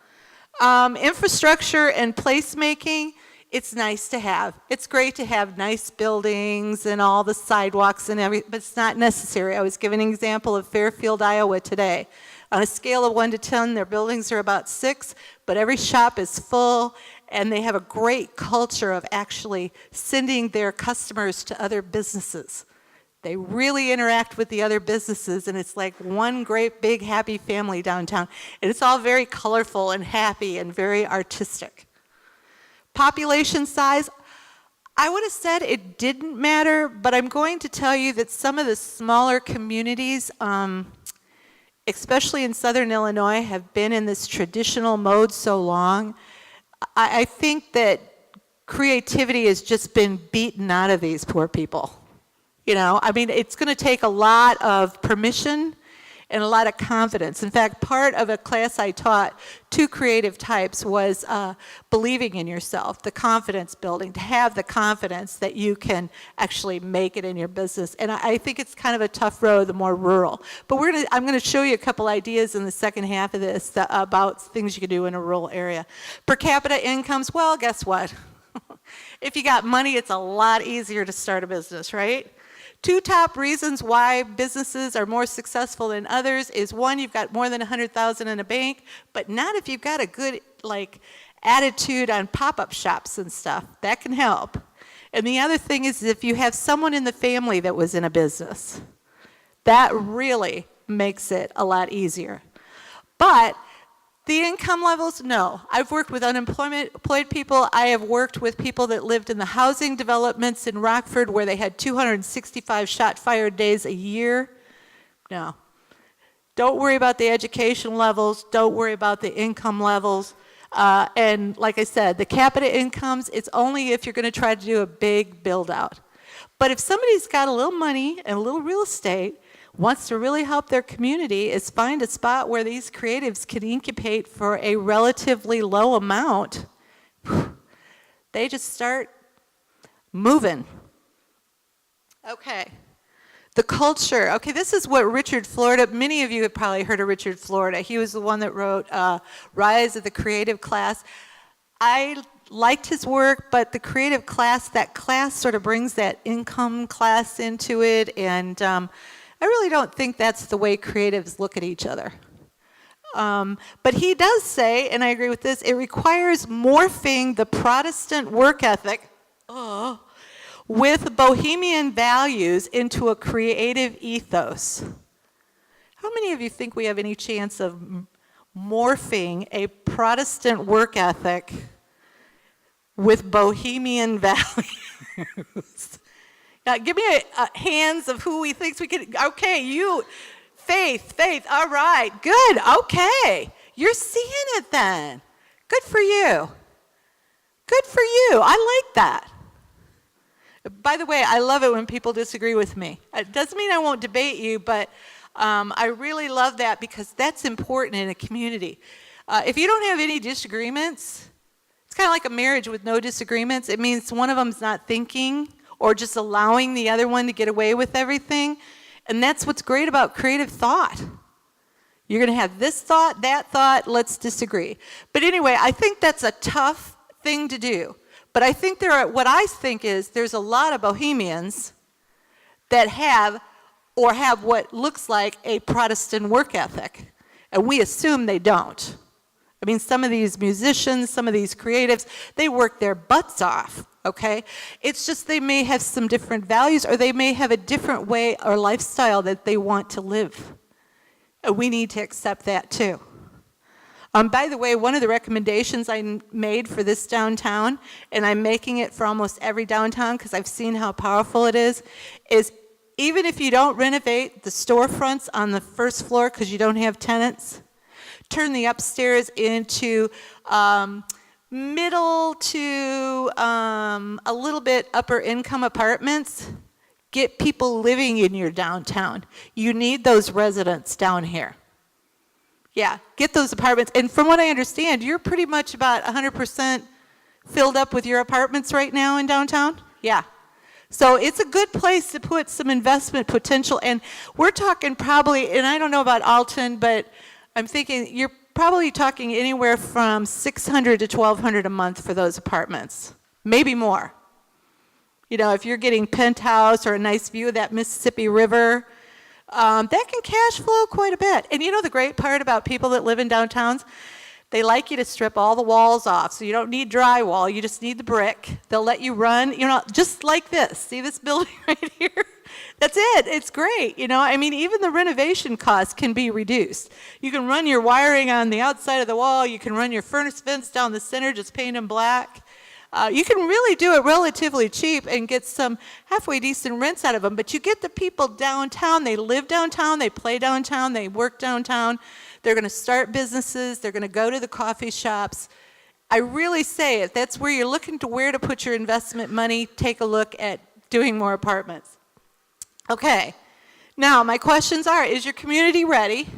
Infrastructure and placemaking, it's nice to have. It's great to have nice buildings and all the sidewalks and everything, but it's not necessary. I was giving an example of Fairfield, Iowa today. On a scale of 1 to 10, their buildings are about 6, but every shop is full, and they have a great culture of actually sending their customers to other businesses. They really interact with the other businesses, and it's like one great big happy family downtown. And it's all very colorful and happy and very artistic. Population size, I would have said it didn't matter, but I'm going to tell you that some of the smaller communities, especially in southern Illinois, have been in this traditional mode so long. I think that creativity has just been beaten out of these poor people. I mean, it's going to take a lot of permission and a lot of confidence. In fact, part of a class I taught to creative types was believing in yourself, the confidence building, to have the confidence that you can actually make it in your business. And I think it's kind of a tough road, the more rural. But I'm going to show you a couple ideas in the second half of this about things you can do in a rural area. Per capita incomes, well, guess what? If you got money, it's a lot easier to start a business, right? 2 top reasons why businesses are more successful than others is, one, you've got more than $100,000 in a bank, but not if you've got a good attitude on pop-up shops and stuff. That can help. And the other thing is if you have someone in the family that was in a business, that really makes it a lot easier. But the income levels, no. I've worked with unemployed people. I have worked with people that lived in the housing developments in Rockford where they had 265 shot-fired days a year. No. Don't worry about the education levels. Don't worry about the income levels. And like I said, the capita incomes, it's only if you're going to try to do a big build-out. But if somebody's got a little money and a little real estate, wants to really help their community, is find a spot where these creatives can incubate for a relatively low amount. They just start moving. Okay. The culture. Okay, this is what Richard Florida, many of you have probably heard of Richard Florida. He was the one that wrote Rise of the Creative Class. I liked his work, but the creative class, that class sort of brings that income class into it, and I really don't think that's the way creatives look at each other. But he does say, and I agree with this, it requires morphing the Protestant work ethic with bohemian values into a creative ethos. How many of you think we have any chance of morphing a Protestant work ethic with bohemian values? Now, give me a hands of who we think we could. Okay, you, Faith, all right, good, okay. You're seeing it then. Good for you. Good for you, I like that. By the way, I love it when people disagree with me. It doesn't mean I won't debate you, but I really love that because that's important in a community. If you don't have any disagreements, it's kind of like a marriage with no disagreements. It means one of them's not thinking or just allowing the other one to get away with everything. And that's what's great about creative thought. You're going to have this thought, that thought, let's disagree. But anyway, I think that's a tough thing to do. But I think what I think is there's a lot of bohemians that have or have what looks like a Protestant work ethic. And we assume they don't. I mean, some of these musicians, some of these creatives, they work their butts off, okay? It's just they may have some different values, or they may have a different way or lifestyle that they want to live. And we need to accept that too. By the way, one of the recommendations I made for this downtown, and I'm making it for almost every downtown because I've seen how powerful it is even if you don't renovate the storefronts on the first floor because you don't have tenants, turn the upstairs into middle to a little bit upper income apartments. Get people living in your downtown. You need those residents down here. Yeah, get those apartments. And from what I understand, you're pretty much about 100% filled up with your apartments right now in downtown? Yeah. So it's a good place to put some investment potential. And we're talking probably, and I don't know about Alton, but I'm thinking you're probably talking anywhere from $600 to $1,200 a month for those apartments. Maybe more. You know, if you're getting penthouse or a nice view of that Mississippi River, that can cash flow quite a bit. And you know the great part about people that live in downtowns? They like you to strip all the walls off, so you don't need drywall, you just need the brick. They'll let you run, you know, just like this. See this building right here? That's it. It's great, you know. I mean, even the renovation costs can be reduced. You can run your wiring on the outside of the wall. You can run your furnace vents down the center, just paint them black. You can really do it relatively cheap and get some halfway decent rents out of them. But you get the people downtown. They live downtown. They play downtown. They work downtown. They're going to start businesses. They're going to go to the coffee shops. I really say if that's where you're looking to where to put your investment money, take a look at doing more apartments. Okay. Now, my questions are, is your community ready?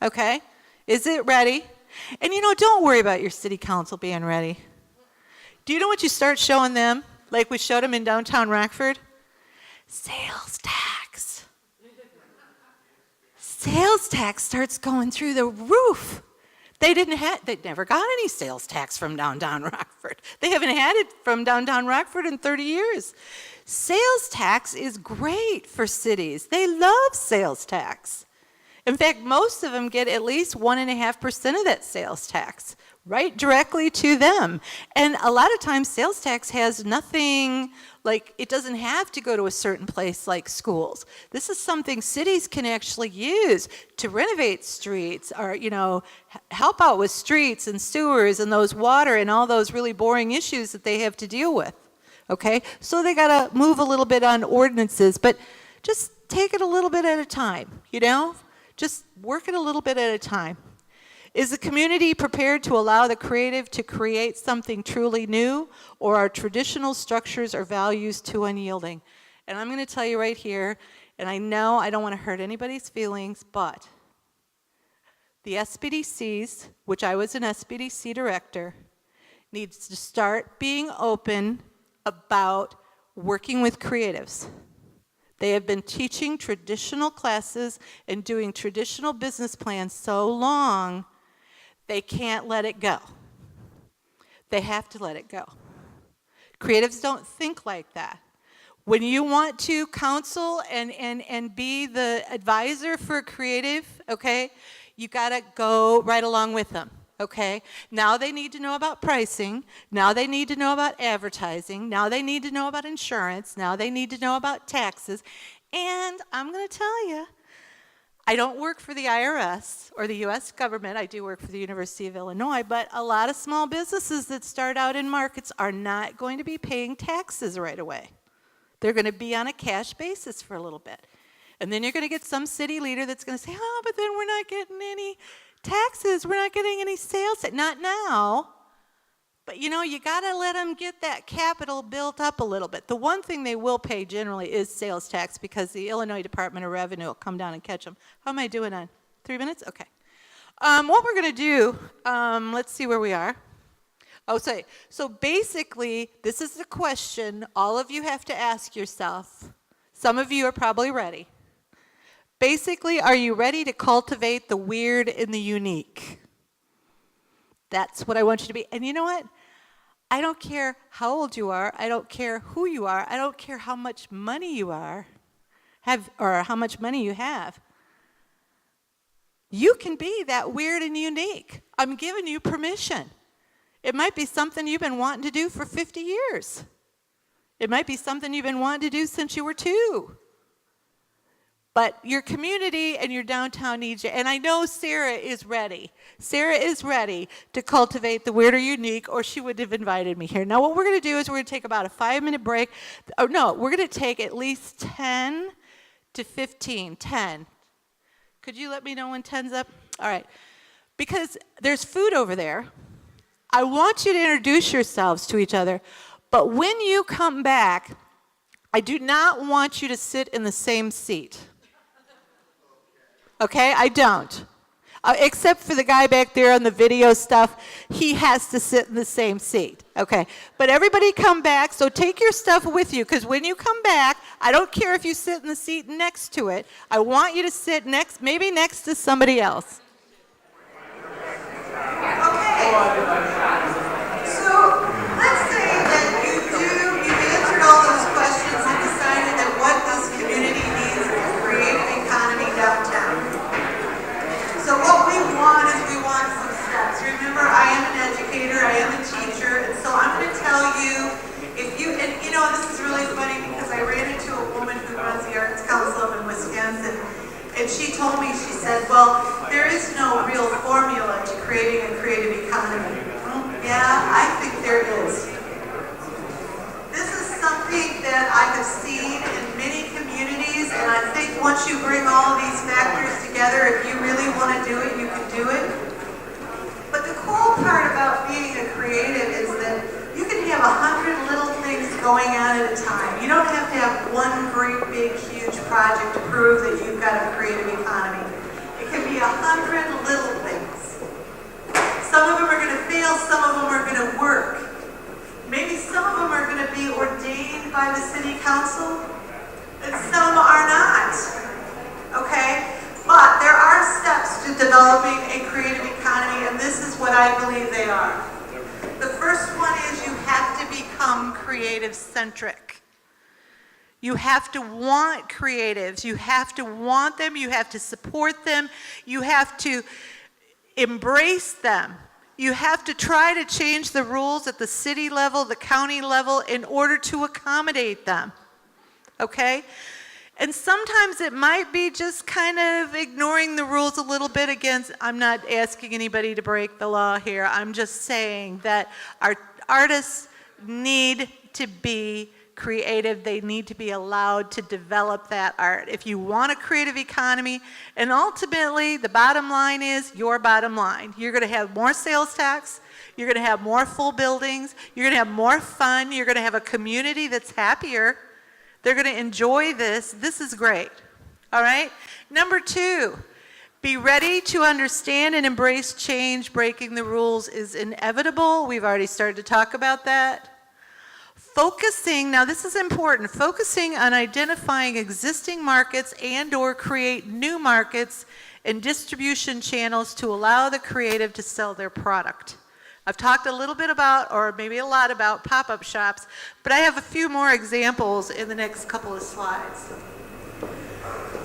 Okay. Is it ready? And, you know, don't worry about your city council being ready. Do you know what you start showing them, like we showed them in downtown Rockford? Sales tax. Sales tax starts going through the roof. They never got any sales tax from downtown Rockford. They haven't had it from downtown Rockford in 30 years. Sales tax is great for cities. They love sales tax. In fact, most of them get at least 1.5% of that sales tax, right directly to them. And a lot of times sales tax has nothing, like it doesn't have to go to a certain place like schools. This is something cities can actually use to renovate streets or, you know, help out with streets and sewers and those water and all those really boring issues that they have to deal with. Okay? So they got to move a little bit on ordinances, but just take it a little bit at a time, you know? Just work it a little bit at a time. Is the community prepared to allow the creative to create something truly new, or are traditional structures or values too unyielding? And I'm going to tell you right here, and I know I don't want to hurt anybody's feelings, but the SBDCs, which I was an SBDC director, needs to start being open about working with creatives. They have been teaching traditional classes and doing traditional business plans so long, they can't let it go. They have to let it go. Creatives don't think like that. When you want to counsel and be the advisor for a creative, okay, you got to go right along with them. Okay, now they need to know about pricing, now they need to know about advertising, now they need to know about insurance, now they need to know about taxes, and I'm going to tell you, I don't work for the IRS or the U.S. government, I do work for the University of Illinois, but a lot of small businesses that start out in markets are not going to be paying taxes right away. They're going to be on a cash basis for a little bit. And then you're going to get some city leader that's going to say, oh, but then we're not getting any taxes, we're not getting any sales, not now, but you know, you got to let them get that capital built up a little bit. The one thing they will pay generally is sales tax because the Illinois Department of Revenue will come down and catch them. How am I doing on 3 minutes? Okay. What we're going to do, let's see where we are. Oh, sorry. So basically, this is the question all of you have to ask yourself. Some of you are probably ready. Basically, are you ready to cultivate the weird and the unique? That's what I want you to be. And you know what? I don't care how old you are. I don't care who you are. I don't care how much money you have, or how much money you have. You can be that weird and unique. I'm giving you permission. It might be something you've been wanting to do for 50 years. It might be something you've been wanting to do since you were 2. But your community and your downtown needs you. And I know Sarah is ready. Sarah is ready to cultivate the weird or unique, or she would have invited me here. Now what we're going to do is we're going to take about a 5-minute break. Oh, no, we're going to take at least 10 to 15. 10. Could you let me know when 10's up? All right. Because there's food over there. I want you to introduce yourselves to each other. But when you come back, I do not want you to sit in the same seat. Okay, I don't. Except for the guy back there on the video stuff, he has to sit in the same seat. Okay, but everybody come back, so take your stuff with you, because when you come back, I don't care if you sit in the seat next to it. I want you to sit next, maybe next to somebody else. Okay. So let's say that you've answered all those questions and decided that what this community needs is a creative economy downtown. So what we want is we want some steps. Remember, I am an educator, I am a teacher, and so I'm going to tell you, if you, and you know, this is really funny because I ran into a woman who runs the Arts Council in Wisconsin, and she told me, she said, well, there is no real formula to creating a creative economy. Well, yeah, I think there is. This is something that I have seen in many communities, and I think once you bring all of these factors together, if you really want to do it, you can do it. But the cool part about being a creative is that you can have 100 little things going on at a time. You don't have to have one great, big, huge project to prove that you've got a creative economy. It can be 100 little things. Some of them are going to fail, some of them are going to work. Maybe some of them are going to be ordained by the city council, and some are not. Okay? But there are steps to developing a creative economy, and this is what I believe they are. The first one is you have to become creative-centric. You have to want creatives. You have to want them. You have to support them. You have to embrace them. You have to try to change the rules at the city level, the county level, in order to accommodate them. Okay? And sometimes it might be just kind of ignoring the rules a little bit. Against, I'm not asking anybody to break the law here. I'm just saying that our artists need to be creative. They need to be allowed to develop that art. If you want a creative economy, and ultimately the bottom line is your bottom line. You're going to have more sales tax. You're going to have more full buildings. You're going to have more fun. You're going to have a community that's happier. They're going to enjoy this. This is great. All right? Number 2, be ready to understand and embrace change. Breaking the rules is inevitable. We've already started to talk about that. Focusing, now this is important, focusing on identifying existing markets and or create new markets and distribution channels to allow the creative to sell their product. I've talked a little bit about, or maybe a lot about, pop-up shops, but I have a few more examples in the next couple of slides.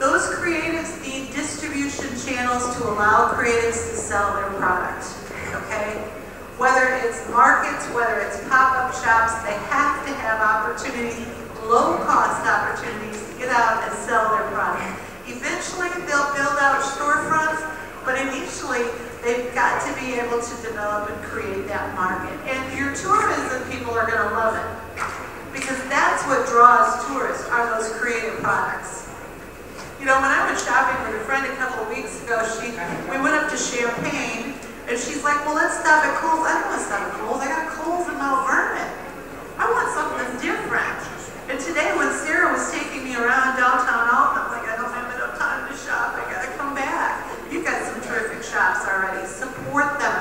Those creatives need distribution channels to allow creatives to sell their product, okay? Whether it's markets, whether it's pop-up shops, they have to have opportunities, low-cost opportunities to get out and sell their product. Eventually, they'll build out storefronts, but initially, they've got to be able to develop and create that market. And your tourism people are going to love it, because that's what draws tourists, are those creative products. You know, when I went shopping with a friend a couple of weeks ago, we went up to Champaign, and she's like, well, let's stop at Kohl's. I don't want to stop at Kohl's. I got Kohl's in Mount Vernon. I want something different. And today, when Sarah was taking me around downtown Alton, I'm like, I don't have enough time to shop. I got to come back. You've got some terrific shops already. Support them.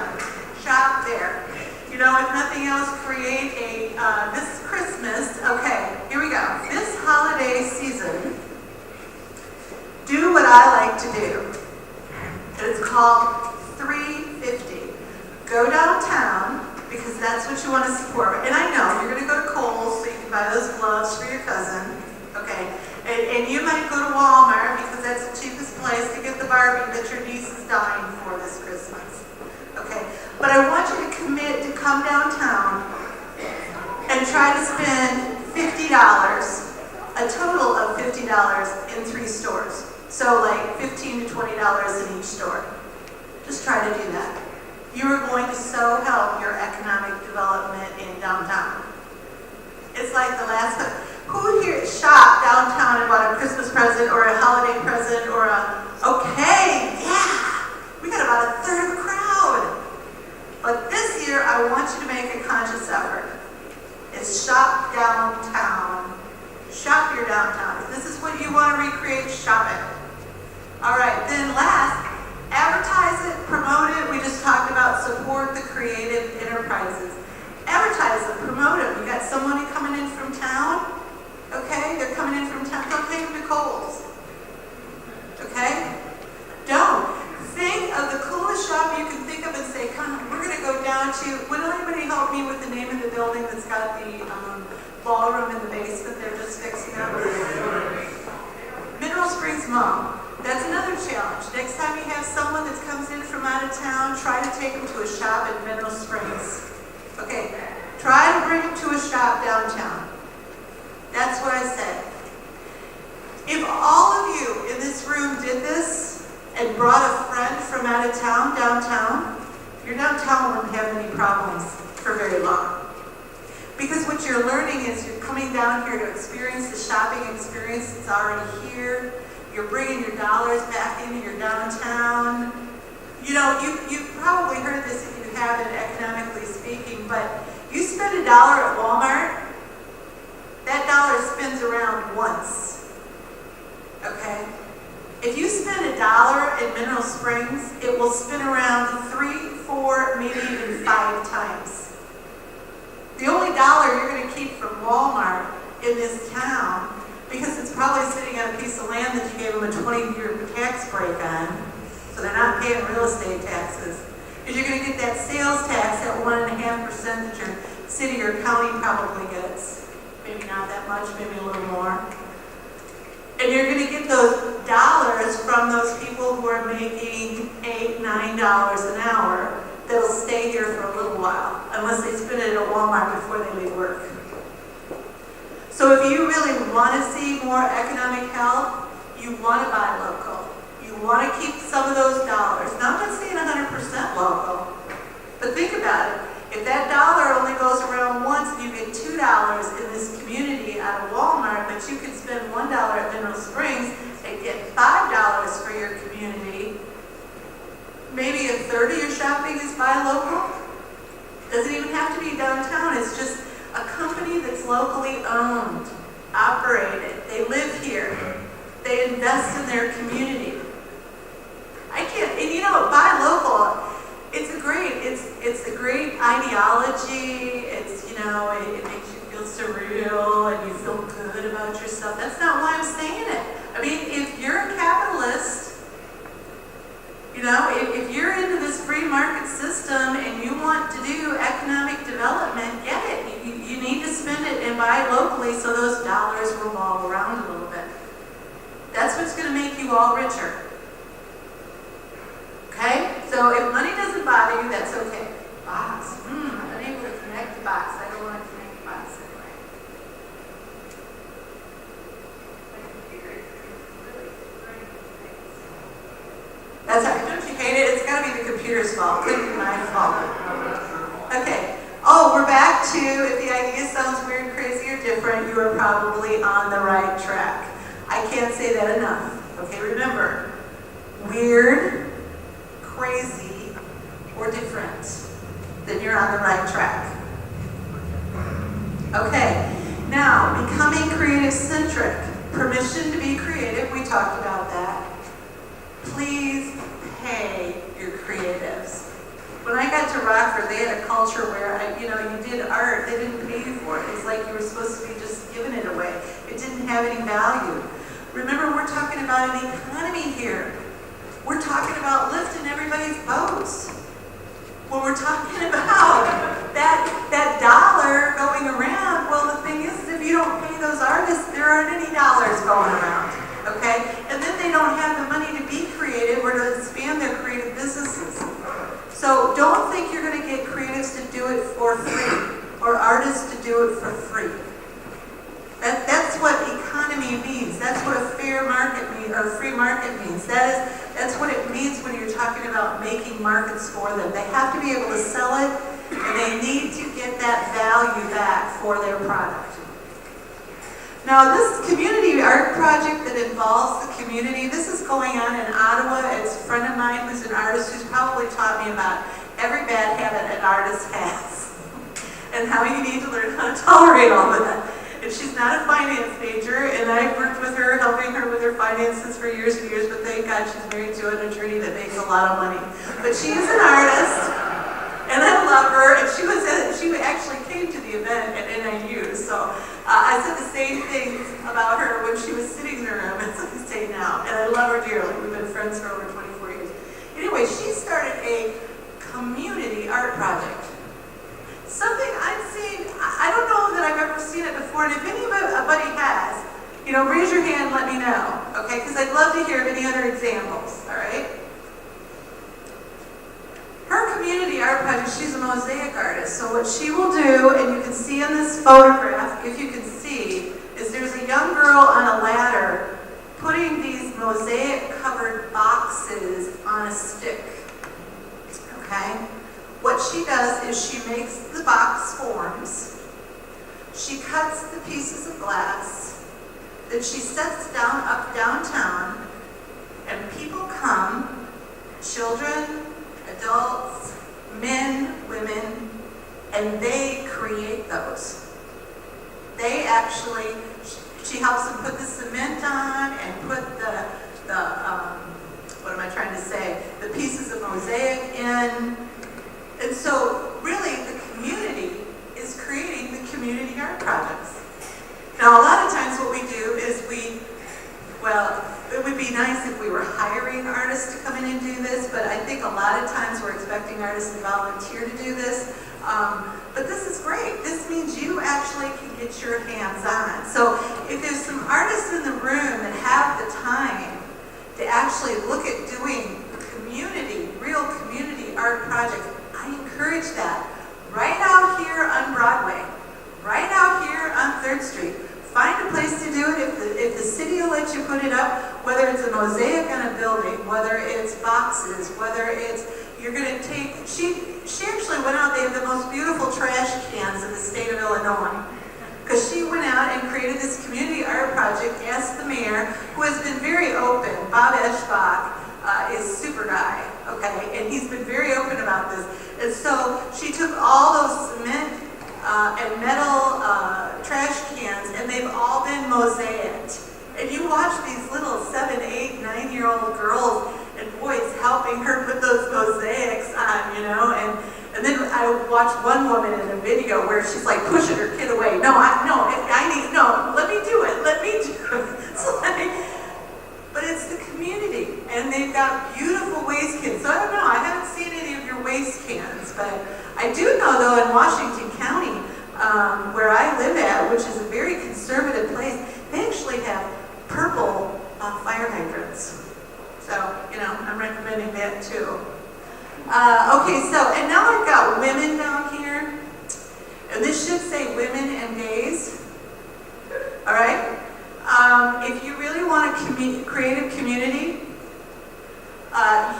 Shop there. You know, if nothing else, create a, this Christmas, okay, here we go. This holiday season, do what I like to do. And it's called 350. Go downtown, because that's what you want to support. And I know you're going to go to Kohl's so you can buy those gloves for your cousin, okay? And you might go to Walmart because that's the cheapest place to get the Barbie that your niece is dying for this Christmas. Okay, but I want you to commit to come downtown and try to spend $50, a total of $50 in 3 stores. So like $15 to $20 in each store. Just try to do that. You are going to so help your economic development in downtown. It's like the last time. Who here shopped downtown and bought a Christmas present or a holiday present or okay, yeah. We got about a third of the crowd. But this year, I want you to make a conscious effort. It's shop downtown. Shop your downtown. If this is what you want to recreate, shop it. All right, then last, advertise it, promote it. We just talked about support the creative enterprises. Advertise them, promote them. You got somebody coming in from town, okay? They're coming in from town. Don't take them to Kohl's, okay? Don't. Think of the coolest shop you can think of and say, come on, we're going to go down to, would anybody help me with the name of the building that's got the ballroom in the basement they're just fixing up? Mineral Springs Mall. That's another challenge. Next time you have someone that comes in from out of town, try to take them to a shop in Mineral Springs. Okay, try to bring them to a shop downtown. That's what I said. If all of you in this room did this and brought a friend from out of town downtown, your downtown wouldn't have any problems for very long. Because what you're learning is you're coming down here to experience the shopping experience that's already here. You're bringing your dollars back into your downtown. You know, you've probably heard this if you haven't, economically speaking, but you spend $1 at Walmart, that dollar spins around once, okay? If you spend $1 in Mineral Springs, it will spin around 3, 4, maybe even 5 times. The only dollar you're going to keep from Walmart in this town, because it's probably sitting on a piece of land that you gave them a 20-year tax break on, so they're not paying real estate taxes, is you're going to get that sales tax at 1.5% that your city or county probably gets. Maybe not that much, maybe a little more. And you're going to get those dollars from those people who are making $8, $9 an hour that'll stay here for a little while, unless they spend it at Walmart before they leave work. So if you really want to see more economic health, you want to buy local. You want to keep some of those dollars. Now, I'm not saying 100% local, but think about it. If that dollar only goes around once and you get $2 in this community out of Walmart, but you can spend $1 at Mineral Springs and get $5 for your community, maybe a third of your shopping is buy local. Doesn't even have to be downtown. It's just a company that's locally owned, operated. They live here. They invest in their community. And you know, buy local. It's a great ideology. It's, you know, it makes you feel surreal and you feel good about yourself. That's not why I'm saying it. I mean, if you're a capitalist, you know, if you're into this free market system and you want to do economic development, get it. You need to spend it and buy locally so those dollars revolve around a little bit. That's what's going to make you all richer. Okay? So if money doesn't bother you, that's okay. Box. I'm unable to connect the box. I don't want to connect the box anyway. That's all right. Don't you hate it? It's got to be the computer's fault. It couldn't be my fault. Okay. Oh, we're back to, if the idea sounds weird, crazy, or different, you are probably on the right track. I can't say that enough. Okay, remember, weird, crazy, or different, then you're on the right track. Okay, now, becoming creative-centric. Permission to be creative, we talked about that. Please pay your creatives. When I got to Rockford, they had a culture where, you did art, they didn't pay you for it. It's like you were supposed to be just giving it away. It didn't have any value. Remember, we're talking about an economy here. We're talking about lifting everybody's boats. When we're talking about that dollar going around, well, the thing is, if you don't pay those artists, there aren't any dollars going around, okay? And then they don't have the money to be creative or to expand their creative businesses. So don't think you're going to get creatives to do it for free or artists to do it for free. That's what economy means. That's what a fair market means, or free market means. That's what it means when you're talking about making markets for them. They have to be able to sell it, and they need to get that value back for their product. Now, this community art project that involves the community, this is going on in Ottawa. It's a friend of mine who's an artist who's probably taught me about every bad habit an artist has and how you need to learn how to tolerate all of that. And she's not a finance major, and I've worked with her, helping her with her finances for years and years, but thank God she's married to an attorney that makes a lot of money. But she is an artist, and I love her, and she actually came to the event at NIU, so I said the same things about her when she was sitting in the room as I say now, and I love her dearly. We've been friends for over 24 years. Anyway, she started a community art project. Something I've seen, I don't know that I've ever seen it before, and if anybody has, raise your hand and let me know, okay? Because I'd love to hear of any other examples, all right? Her community art project, she's a mosaic artist, so what she will do, and you can see in this photograph, if you can see, is there's a young girl on a ladder putting these mosaic-covered boxes on a stick, okay? What she does is she makes the box forms, she cuts the pieces of glass, then she sets up downtown, and people come, children, adults, men, women, and they create those. They actually, she helps them put the cement on and put the pieces of mosaic in. And so, really, the community is creating the community art projects. Now, a lot of times what we do is it would be nice if we were hiring artists to come in and do this, but I think a lot of times we're expecting artists to volunteer to do this. But this is great. This means you actually can get your hands on. So if there's some artists in the room that have the time to actually look at doing real community art projects, I encourage that. Right out here on Broadway, right out here on 3rd Street. Find a place to do it. If the city will let you put it up, whether it's a mosaic on a building, whether it's boxes, whether it's, you're going to take, she actually went out, they have the most beautiful trash cans in the state of Illinois. Because she went out and created this community art project, asked the mayor, who has been very open, Bob Eschbach, is super guy, okay, and he's been very open about this. And so she took all those cement and metal trash cans, and they've all been mosaicked. And you watch these little 7, 8, 9-year-old girls and boys helping her put those mosaics on, and then I watched one woman in a video where she's like pushing her kid away. No, let me do it. So but it's the community, and they've got beautiful waste cans. So I don't know, I haven't seen any of your waste cans, but I do know though in Washington County, where I live at, which is a very conservative place, they actually have purple fire hydrants. So, I'm recommending that too. Okay, so, and now I've got women down here, and this should say women and gays, all right? If you really want a creative community,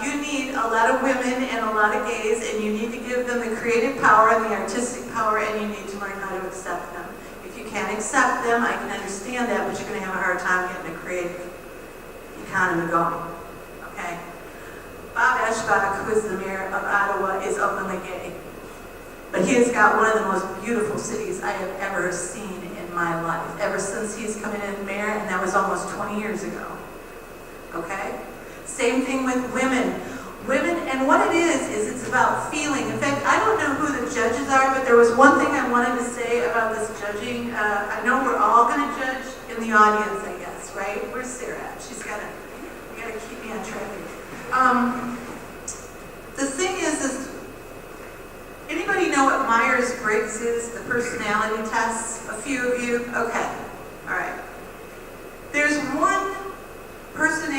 you need a lot of women and a lot of gays, and you need to give them the creative power and the artistic power, and you need to learn how to accept them. If you can't accept them, I can understand that, but you're going to have a hard time getting a creative economy going, okay? Bob Eschbach, who is the mayor of Ottawa, is openly gay, but he has got one of the most beautiful cities I have ever seen in my life, ever since he's come in as mayor, and that was almost 20 years ago, okay? Same thing with women. Women, and what it is it's about feeling. In fact, I don't know who the judges are, but there was one thing I wanted to say about this judging. I know we're all going to judge in the audience, I guess, right? Where's Sarah at? You got to keep me on track here. The thing is anybody know what Myers-Briggs is, the personality test? A few of you? Okay, all right.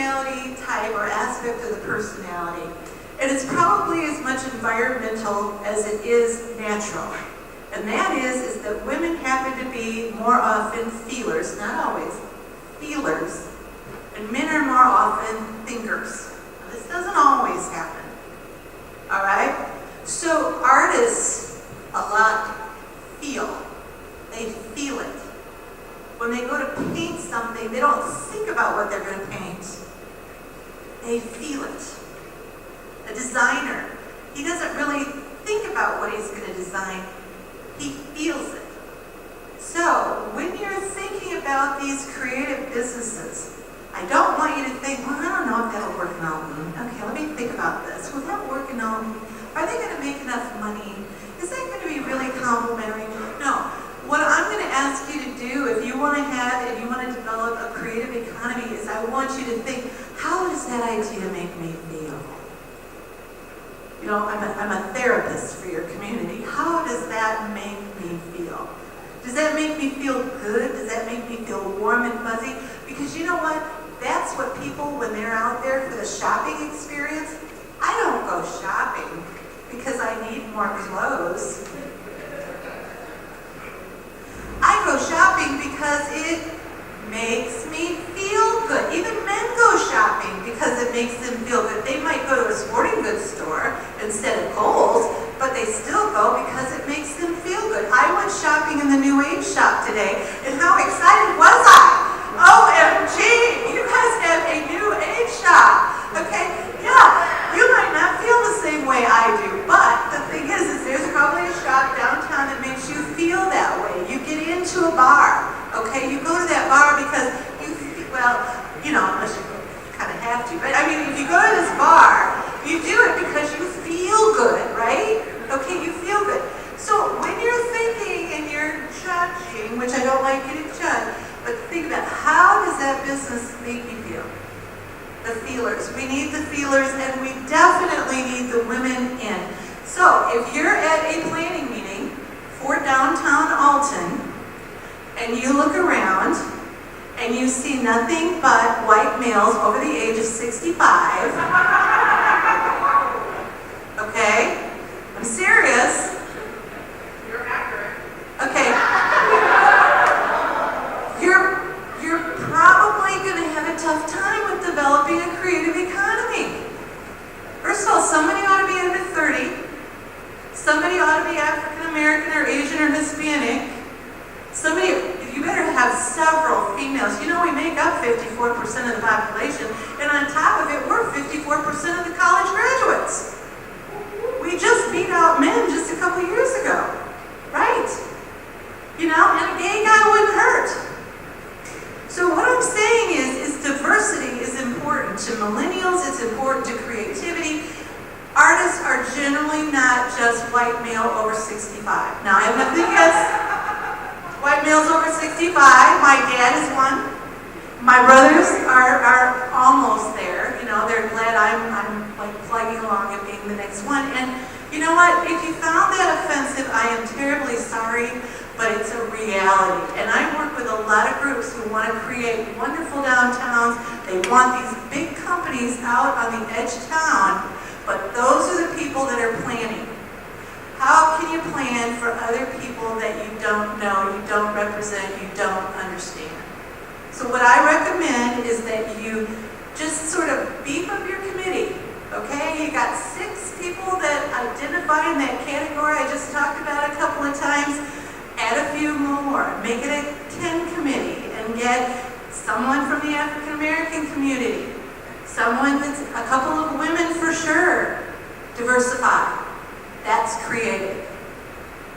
personality type or aspect of the personality. And it's probably as much environmental as it is natural. And that is that women happen to be more often feelers, not always, feelers. And men are more often thinkers. Now, this doesn't always happen. All right? So artists a lot feel. They feel it. When they go to paint something, they don't think about what they're going to paint. They feel it. A designer, he doesn't really think about what he's going to design. He feels it. So when you're thinking about these creative businesses, I don't want you to think, well, I don't know if that'll work in Alton. Okay, let me think about this. Will that work in Alton? Are they going to make enough money? Is that going to be really complimentary? No. What I'm going to ask you to do, if you want to develop a creative economy, is I want you to think, how does that idea make me feel? You know, I'm a therapist for your community. How does that make me feel? Does that make me feel good? Does that make me feel warm and fuzzy? Because you know what? That's what people, when they're out there for the shopping experience, I don't go shopping because I need more clothes. I go shopping because it makes me feel good. Even men go shopping because it makes them feel good. They might go to a sporting goods store instead of Kohl's, but they still go because it makes them feel good. I went shopping in the New Age shop today, and how excited was I? OMG, you guys have a New Age shop. Okay, yeah, you might not feel the same way I do, but the thing is there's probably a shop downtown that makes you feel that way. You get into a bar, okay? You go to that bar because unless you kind of have to, but I mean, if you go to this bar, you do it because you feel good, right? Okay, you feel good. So when you're thinking and you're judging, which I don't like you to judge, but think about how does that business make you feel? The feelers. We need the feelers, and we definitely need the women in. So if you're at a planning meeting for downtown Alton, and you look around, and you see nothing but white males over the age of 65, okay? I'm serious. You're accurate. Okay. You're probably going to have a tough time with developing a creative economy. First of all, somebody ought to be under 30. Somebody ought to be African American or Asian or Hispanic. You better have several females. You know, we make up 54% of the population, and on top of it, we're 54% of the college graduates. We just beat out men just a couple years ago, right? You know, and a gay guy wouldn't hurt. So what I'm saying is diversity is important to millennials, it's important to creativity. Artists are generally not just white male over 65. Now, I have nothing against white males over 65. My dad is one. My brothers are almost there. You know, they're glad I'm like plugging along and being the next one. And you know what? If you found that offensive, I am terribly sorry, but it's a reality. And I work with a lot of groups who want to create wonderful downtowns. They want these big companies out on the edge of town, but those are the people that are planning. How can you plan for other people that you don't know, you don't represent, you don't understand? So what I recommend is that you just sort of beef up your committee, okay? You got 6 people that identify in that category I just talked about a couple of times. Add a few more, make it a 10 committee, and get someone from the African American community, someone that's a couple of women for sure. Diversify. That's creative.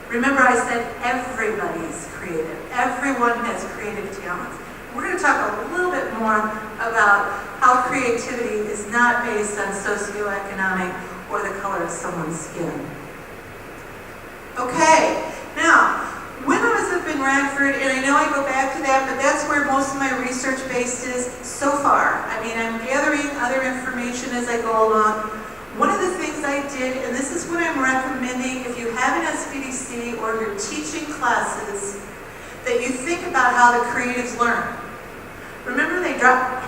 Remember, I said everybody's creative. Everyone has creative talents. We're going to talk a little bit more about how creativity is not based on socioeconomic or the color of someone's skin. Okay, now, when I was up in Radford, and I know I go back to that, but that's where most of my research based is so far. I mean, I'm gathering other information as I go along. One of the things I did, and this is what I'm recommending if you have an SPDC or you're teaching classes, that you think about how the creatives learn. Remember they drop...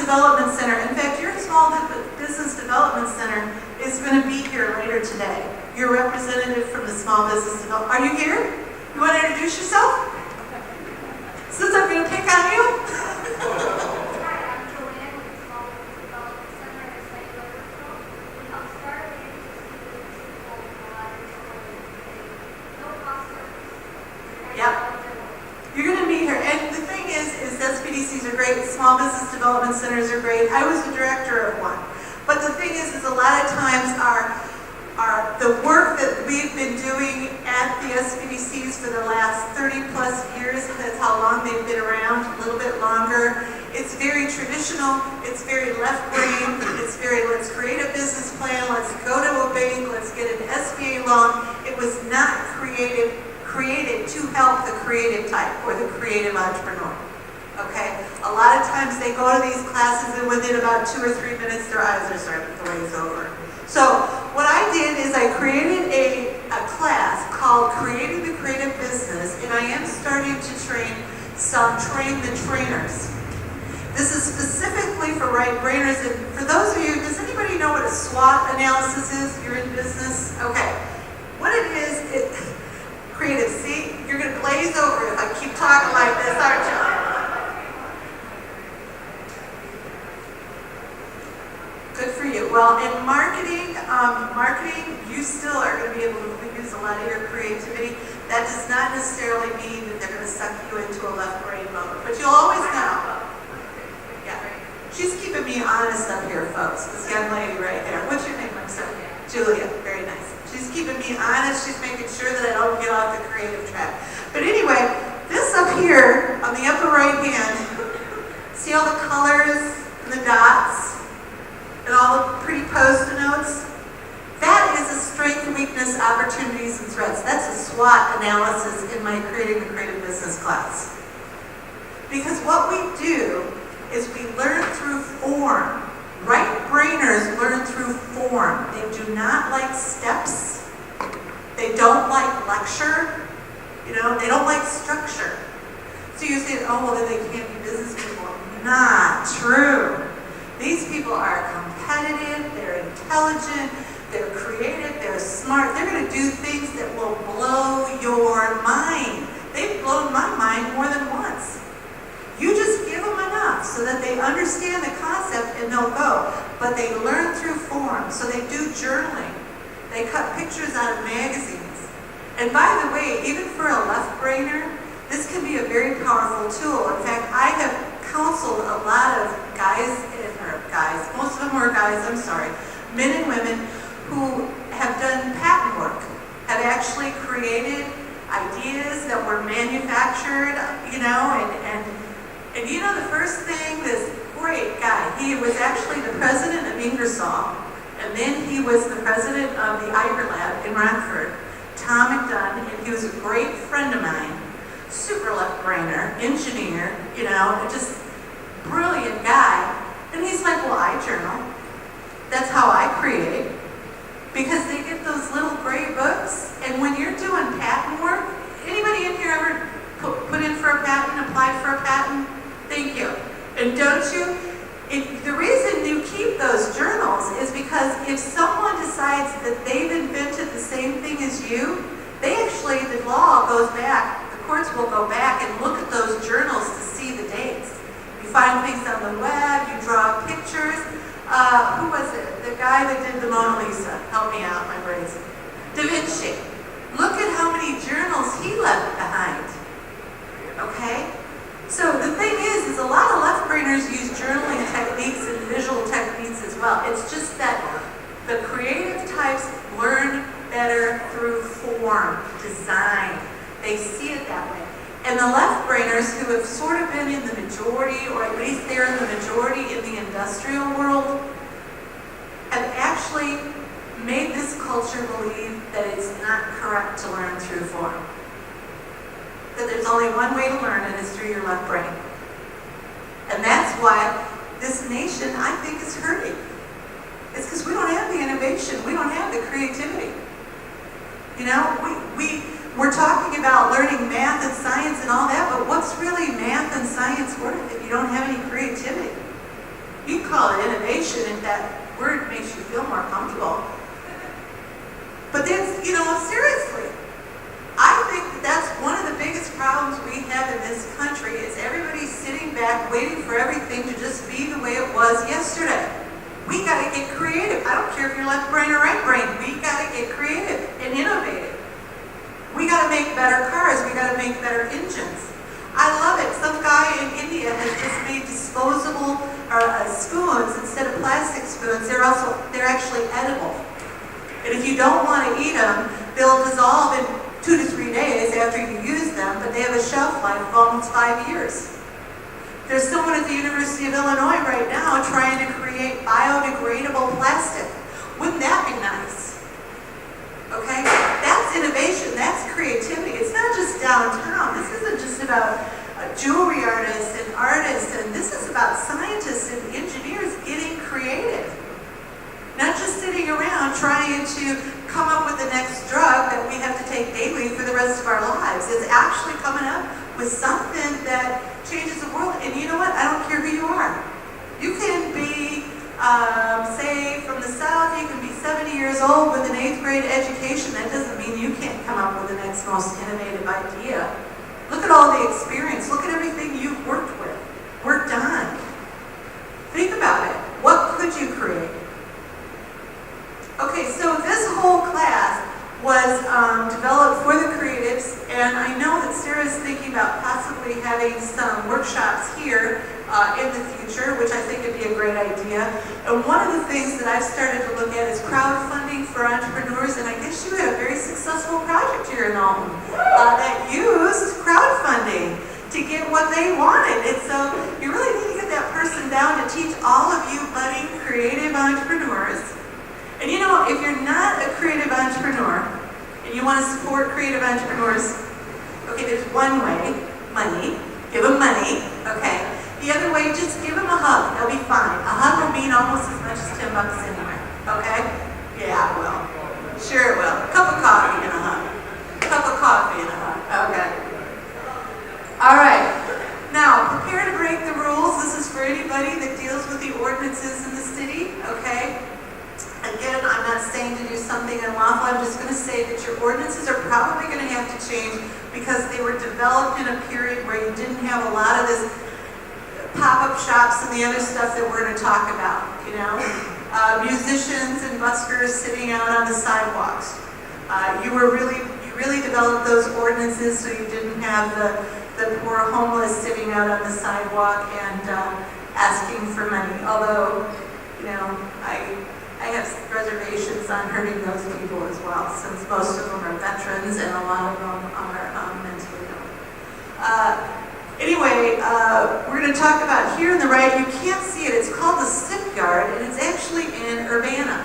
Development Center. In fact, your Small Business Development Center is going to be here later today. Your representative from the Small Business Development. Are you here? You want to introduce yourself? Since I'm going to pick on you? You're going to meet her. And the thing is SBDCs are great, small business development centers are great. I was the director of one. But the thing is a lot of times the work that we've been doing at the SBDCs for the last 30 plus years, that's how long they've been around, a little bit longer. It's very traditional, it's very left-brain, it's very let's create a business plan, let's go to a bank, let's get an SBA loan. It was not created to help the creative type or the creative entrepreneur. Okay? A lot of times they go to these classes and within about 2 or 3 minutes their eyes are starting to glaze over. So what I did is I created a class called Creating the Creative Business, and I am starting to train the trainers. This is specifically for right-brainers, and for those of you, does anybody know what a SWOT analysis is? You're in business? Okay. What it is, creative, see? You're going to glaze over if I keep talking like this, aren't you? Good for you. Well, in marketing, you still are going to be able to use a lot of your creativity. That does not necessarily mean that they're going to suck you into a left brain mode, but you'll always know. Yeah. She's keeping me honest up here, folks. This young lady right there. What's your name, Lisa? Julia. Very nice. She's keeping me honest. She's making sure that I don't get off the creative track. But anyway, this up here on the upper right hand, see all the colors and the dots? And all the pretty post-it notes, that is a strength, weakness, opportunities, and threats. That's a SWOT analysis in my Creating the Creative Business class. Because what we do is we learn through form. Right-brainers learn through form. They do not like steps. They don't like lecture. They don't like structure. So you say, oh, well, then they can't be business people. Not true. These people are competitive, they're intelligent, they're creative, they're smart. They're going to do things that will blow your mind. They've blown my mind more than once. You just give them enough so that they understand the concept and they'll go. But they learn through form, so they do journaling. They cut pictures out of magazines. And by the way, even for a left-brainer, this can be a very powerful tool. In fact, I have counseled a lot of most of them were guys, men and women who have done patent work, have actually created ideas that were manufactured, and the first thing, this great guy, he was actually the president of Ingersoll, and then he was the president of the Iger Lab in Rockford, Tom McDunn, and he was a great friend of mine, super left-brainer, engineer, just brilliant guy. And he's like, well, I journal. That's how I create. Because they get those little gray books, and when you're doing patent work, anybody in here ever put in for a patent, apply for a patent? Thank you. And don't you? The reason you keep those journals is because if someone decides that they've invented the same thing as you, the law goes back, the courts will go back and look at those journals to see the dates. You find things on the web, you draw pictures. Who was it? The guy that did the Mona Lisa. Help me out, my brains. Da Vinci. Look at how many journals he left behind. Okay? So the thing is a lot of left-brainers use journaling techniques and visual techniques as well. It's just that the creative types learn better through form, design. They see it that way. And the left-brainers who have sort of been in the majority, or at least they're in the majority in the industrial world, have actually made this culture believe that it's not correct to learn through form. That there's only one way to learn, and it's through your left brain. And that's why this nation, I think, is hurting. It's because we don't have the innovation. We don't have the creativity. We're talking about learning math and science and all that, but what's really math and science worth if you don't have any creativity? call it innovation if that word makes you feel more comfortable. But that's, seriously, I think that's one of the biggest problems we have in this country is everybody sitting back waiting for everything to just be the way it was yesterday. We got to get creative. I don't care if you're left brain or right brain. We got to get creative and innovative. We got to make better cars. We got to make better engines. I love it. Some guy in India has just made disposable spoons instead of plastic spoons. They're actually edible. And if you don't want to eat them, they'll dissolve in 2 to 3 days after you use them, but they have a shelf life of almost 5 years. There's someone at the University of Illinois right now trying to create biodegradable plastic. Wouldn't that be nice? Okay? That's innovation. That's creativity. It's not just downtown. This isn't just about jewelry artists, and this is about scientists and engineers getting creative. Not just sitting around trying to come up with the next drug that we have to take daily for the rest of our lives. It's actually coming up with something that changes the world. And you know what? I don't care who you are. You can be, say, from the South, you can be 70 years old with an 8th grade education. That doesn't mean you can't come up with the next most innovative idea. Look at all the experience. Look at everything you've worked on. Think about it. What could you create? Okay, so this whole class was developed for the creatives, and I know that Sarah's thinking about possibly having some workshops here in the future, which I think would be a great idea. And one of the things that I've started to look at is crowdfunding for entrepreneurs, and I guess you had a very successful project here in Alton that used crowdfunding to get what they wanted. And so you really need to get that person down to teach all of you budding creative entrepreneurs. And if you're not a creative entrepreneur and you want to support creative entrepreneurs, okay, there's one way, money, give them money, okay? The other way, just give them a hug, they'll be fine. A hug will mean almost as much as $10 anyway, okay? Yeah, it will. Sure it will. A cup of coffee and a hug. Okay. All right. Now, prepare to break the rules. This is for anybody that deals with the ordinances in the city, okay? Again, I'm not saying to do something unlawful. I'm just going to say that your ordinances are probably going to have to change because they were developed in a period where you didn't have a lot of this pop-up shops and the other stuff that we're going to talk about, musicians and buskers sitting out on the sidewalks. You really developed those ordinances so you didn't have the poor homeless sitting out on the sidewalk and asking for money. Although, I have reservations on hurting those people as well, since most of them are veterans and a lot of them are mentally ill. Anyway, we're going to talk about here on the right. You can't see it. It's called the Civic Yard, and it's actually in Urbana.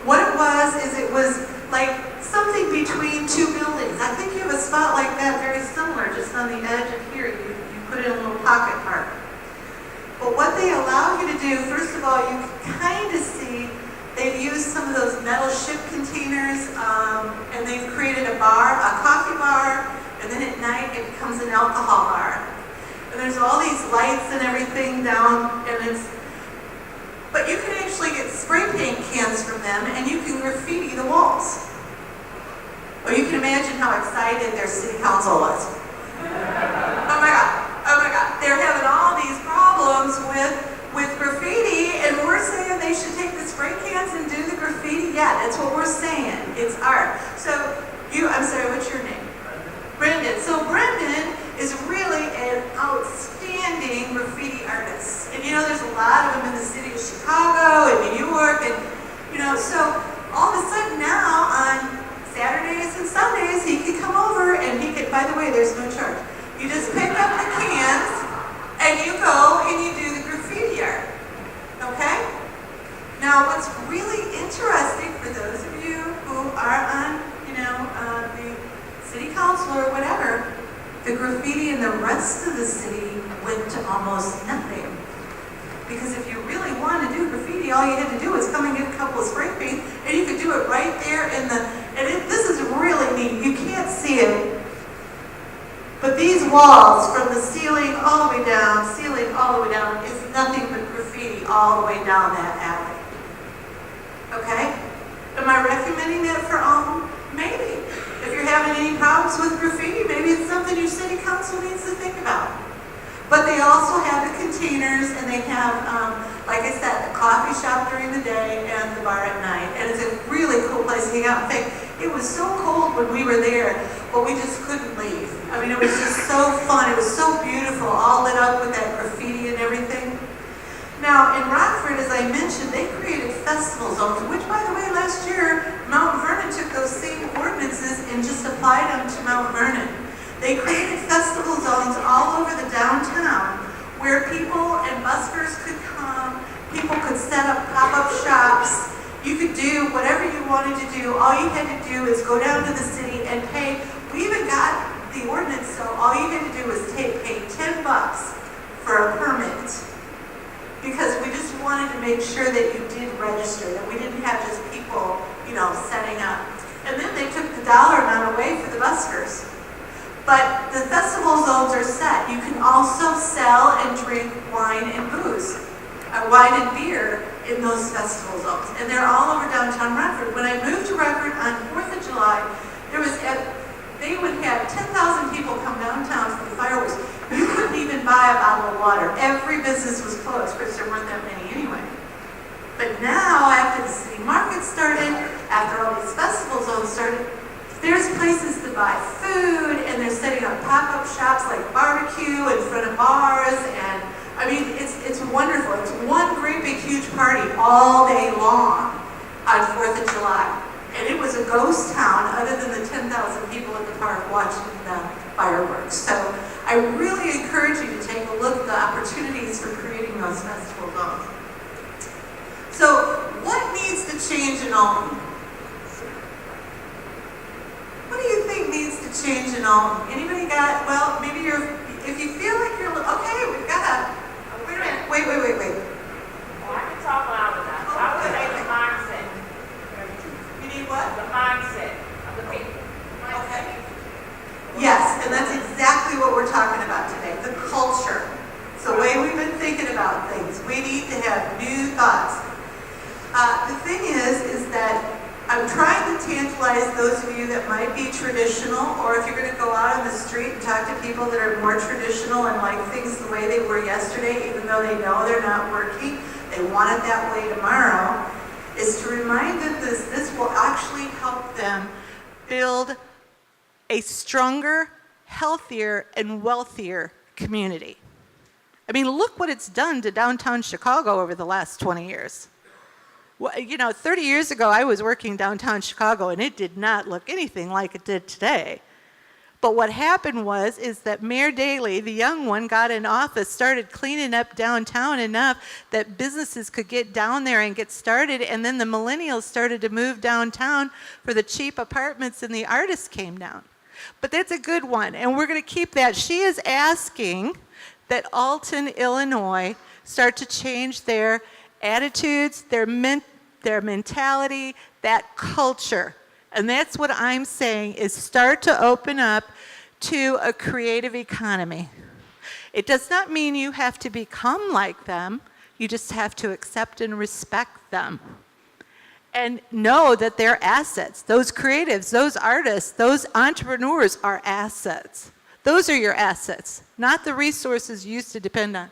What it was like something between two buildings. I think you have a spot like that very similar, just on the edge of here. You put in a little pocket park. But what they allow you to do, first of all, you can kind of see they've used some of those metal ship containers, and they've created a bar, a coffee bar, and then at night it becomes an alcohol bar. And there's all these lights and everything down, but you can actually get spray paint cans from them, and you can graffiti the walls. Well, you can imagine how excited their city council was. Oh my God, they're having all these problems with graffiti, and we're saying they should take the spray cans and do the graffiti? Yeah, that's what we're saying. It's art. So, I'm sorry, what's your name? Brendan. So Brendan is really an outstanding graffiti artist. And there's a lot of them in the city of Chicago and New York, and so all of a sudden now on Saturdays and Sundays he could come over and he could, by the way, there's no charge. You just pick up the cans and you go and you do the graffiti art. Okay? Now what's really interesting for those of you who are on, the city council or whatever, the graffiti in the rest of the city went to almost nothing. Because if you really want to do graffiti, all you had to do was come and get a couple of spray paint, and you could do it right there this is really neat. You can't see it, but these walls from the ceiling all the way down, is nothing but graffiti. all the way down that alley. Okay? Am I recommending that for Alton? Maybe. If you're having any problems with graffiti, maybe it's something your city council needs to think about. But they also have the containers, and they have, like I said, the coffee shop during the day and the bar at night. And it's a really cool place to hang out. In fact, it was so cold when we were there, but we just couldn't leave. I mean, it was just so fun. It was so beautiful, all lit up with that graffiti and everything. Now, in Rockford, as I mentioned, they created festival zones, which, by the way, last year, Mount Vernon took those same ordinances and just applied them to Mount Vernon. They created festival zones all over the downtown where people and buskers could come, people could set up pop-up shops, you could do whatever you wanted to do. All you had to do is go down to the city and pay. We even got the ordinance, so all you had to do was pay $10 for a permit, because we just wanted to make sure that you did register, that we didn't have just people, setting up. And then they took the dollar amount away for the buskers. But the festival zones are set. You can also sell and drink wine and booze, wine and beer in those festival zones. And they're all over downtown Rockford. When I moved to Rockford on 4th of July, they would have 10,000 people come downtown for the fireworks. You couldn't even buy a bottle of water. Every business was closed, because there weren't that many anyway. But now, after the city market started, after all these festival zones started, there's places to buy food, and they're setting up pop-up shops like barbecue in front of bars, and I mean, it's wonderful. It's one great big huge party all day long on 4th of July. And it was a ghost town other than the 10,000 people at the park watching the fireworks. So I really encourage you to take a look at the opportunities for creating those festival zones. So what needs to change in Alton? What do you think needs to change in Alton? Anybody got, well, maybe if you feel like you're, okay, we've got wait a minute, wait. Well, I can talk loud enough. I would say the mindset. You need what? The mindset of the people. Okay. Yes, and that's exactly what we're talking about today, the culture. It's the way we've been thinking about things. We need to have new thoughts. The thing is that I'm trying to tantalize those of you that might be traditional, or if you're going to go out on the street and talk to people that are more traditional and like things the way they were yesterday, even though they know they're not working, they want it that way tomorrow, is to remind them this will actually help them build a stronger, healthier, and wealthier community. I mean, look what it's done to downtown Chicago over the last 20 years. Well, 30 years ago, I was working downtown Chicago, and it did not look anything like it did today. But what happened is that Mayor Daley, the young one, got in office, started cleaning up downtown enough that businesses could get down there and get started, and then the millennials started to move downtown for the cheap apartments, and the artists came down. But that's a good one, and we're going to keep that. She is asking that Alton, Illinois, start to change their attitudes, their mentality, that culture. And that's what I'm saying, is start to open up to a creative economy. It does not mean you have to become like them. You just have to accept and respect them. And know that they're assets. Those creatives, those artists, those entrepreneurs are assets. Those are your assets, not the resources you used to depend on.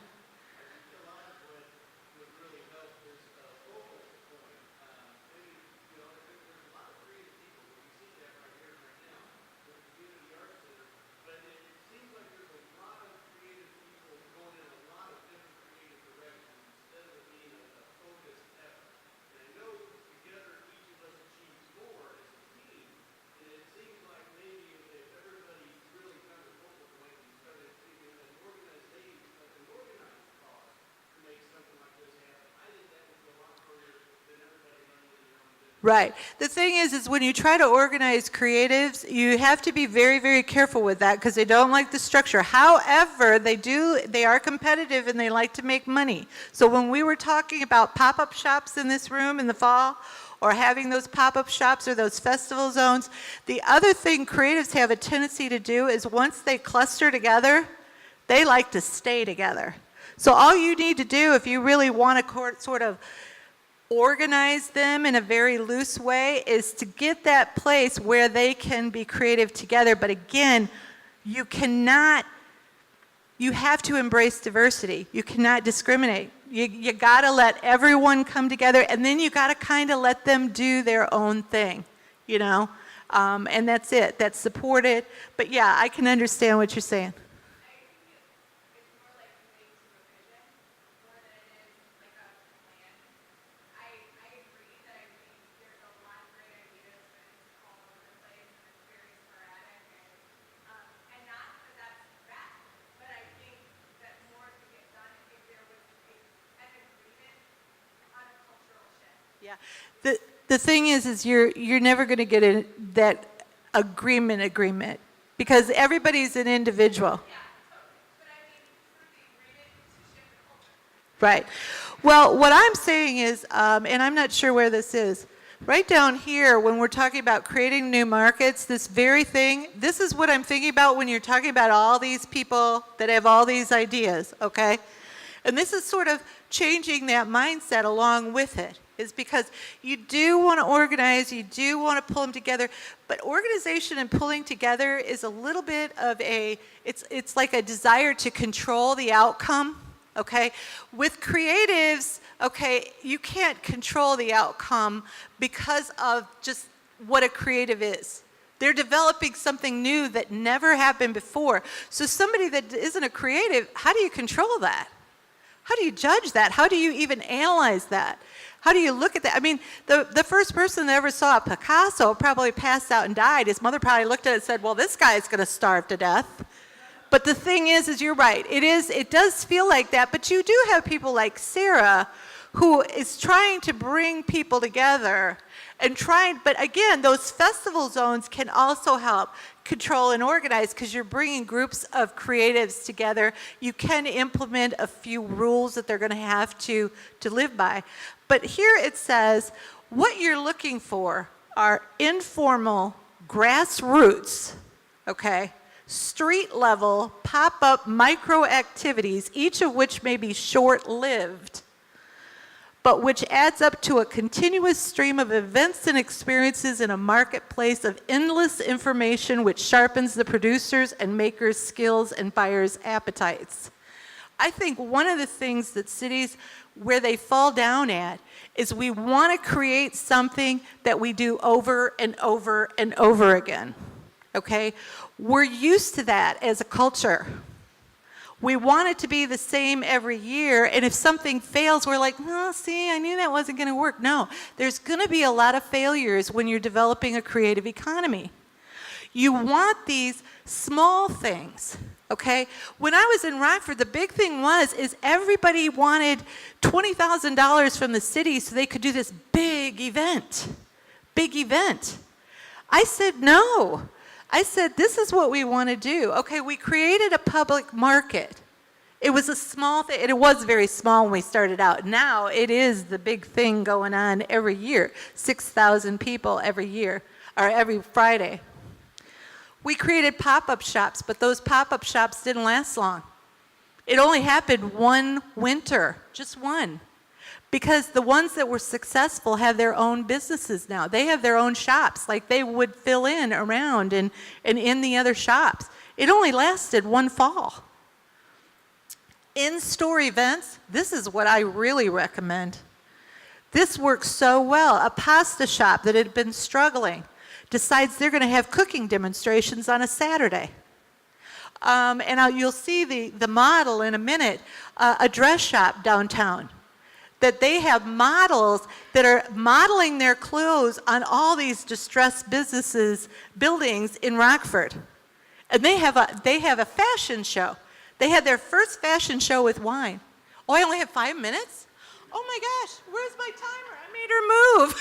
Right. The thing is when you try to organize creatives, you have to be very, very careful with that, because they don't like the structure. However, they are competitive and they like to make money. So when we were talking about pop-up shops in this room in the fall, or having those pop-up shops or those festival zones, the other thing creatives have a tendency to do is once they cluster together, they like to stay together. So all you need to do if you really want to sort of organize them in a very loose way is to get that place where they can be creative together. But again, you have to embrace diversity. You cannot discriminate. You got to let everyone come together, and then you got to kind of let them do their own thing, you know? And that's it. That's supported. But yeah, I can understand what you're saying. Yeah. The thing is you're never going to get that agreement because everybody's an individual. Right. Well, what I'm saying is, and I'm not sure where this is, right down here when we're talking about creating new markets, this very thing, this is what I'm thinking about when you're talking about all these people that have all these ideas, okay? And this is sort of changing that mindset along with it, is because you do want to organize, you do want to pull them together, but organization and pulling together is a little bit of it's like a desire to control the outcome, okay? With creatives, okay, you can't control the outcome because of just what a creative is. They're developing something new that never happened before. So somebody that isn't a creative, how do you control that? How do you judge that? How do you even analyze that? How do you look at that? I mean, the first person that ever saw a Picasso probably passed out and died. His mother probably looked at it and said, well, this guy's going to starve to death. But the thing is you're right. It does feel like that. But you do have people like Sarah who is trying to bring people together and but again, those festival zones can also help control and organize because you're bringing groups of creatives together. You can implement a few rules that they're going to have to live by. But here it says, what you're looking for are informal, grassroots, okay, street level, pop-up micro activities, each of which may be short-lived, but which adds up to a continuous stream of events and experiences in a marketplace of endless information which sharpens the producers' and makers' skills and buyers' appetites. I think one of the things that cities, where they fall down at, is we want to create something that we do over and over and over again, okay? We're used to that as a culture. We want it to be the same every year, and if something fails, we're like, oh, see, I knew that wasn't going to work. No, there's going to be a lot of failures when you're developing a creative economy. You want these small things, okay? When I was in Rockford, the big thing is everybody wanted $20,000 from the city so they could do this big event. I said, no. I said, this is what we want to do. Okay, we created a public market. It was a small thing, and it was very small when we started out. Now it is the big thing going on every year. 6,000 people every year, or every Friday. We created pop-up shops, but those pop-up shops didn't last long. It only happened one winter, just one. Because the ones that were successful have their own businesses now. They have their own shops, like they would fill in around and in the other shops. It only lasted one fall. In-store events, this is what I really recommend. This works so well. A pasta shop that had been struggling decides they're going to have cooking demonstrations on a Saturday. You'll see the model in a minute, a dress shop downtown. That they have models that are modeling their clothes on all these distressed buildings in Rockford. And they have a fashion show. They had their first fashion show with wine. Oh, I only have 5 minutes? Oh my gosh, where's my timer? I made her move.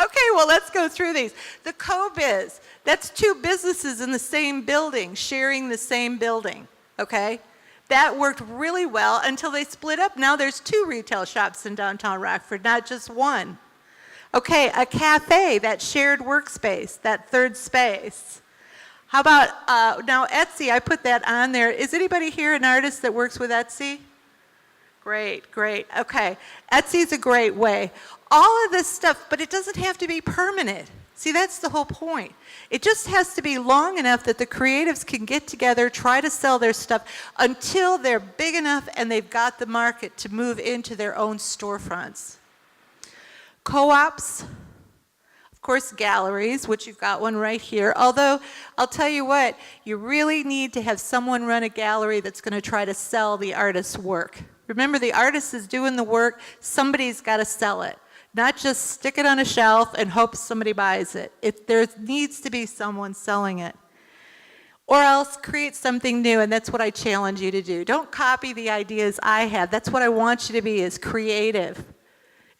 Okay, well, let's go through these. The Co-Biz, that's 2 businesses in the same building, sharing the same building, okay? That worked really well until they split up. Now there's 2 retail shops in downtown Rockford, not just one. Okay, a cafe, that shared workspace, that third space. How about, now Etsy, I put that on there. Is anybody here an artist that works with Etsy? Great, great. Okay. Etsy's a great way. All of this stuff, but it doesn't have to be permanent. See, that's the whole point. It just has to be long enough that the creatives can get together, try to sell their stuff until they're big enough and they've got the market to move into their own storefronts. Co-ops, of course, galleries, which you've got one right here. Although, I'll tell you what, you really need to have someone run a gallery that's going to try to sell the artist's work. Remember, the artist is doing the work, somebody's got to sell it. Not just stick it on a shelf and hope somebody buys it. There needs to be someone selling it. Or else create something new, and that's what I challenge you to do. Don't copy the ideas I have. That's what I want you to be, is creative.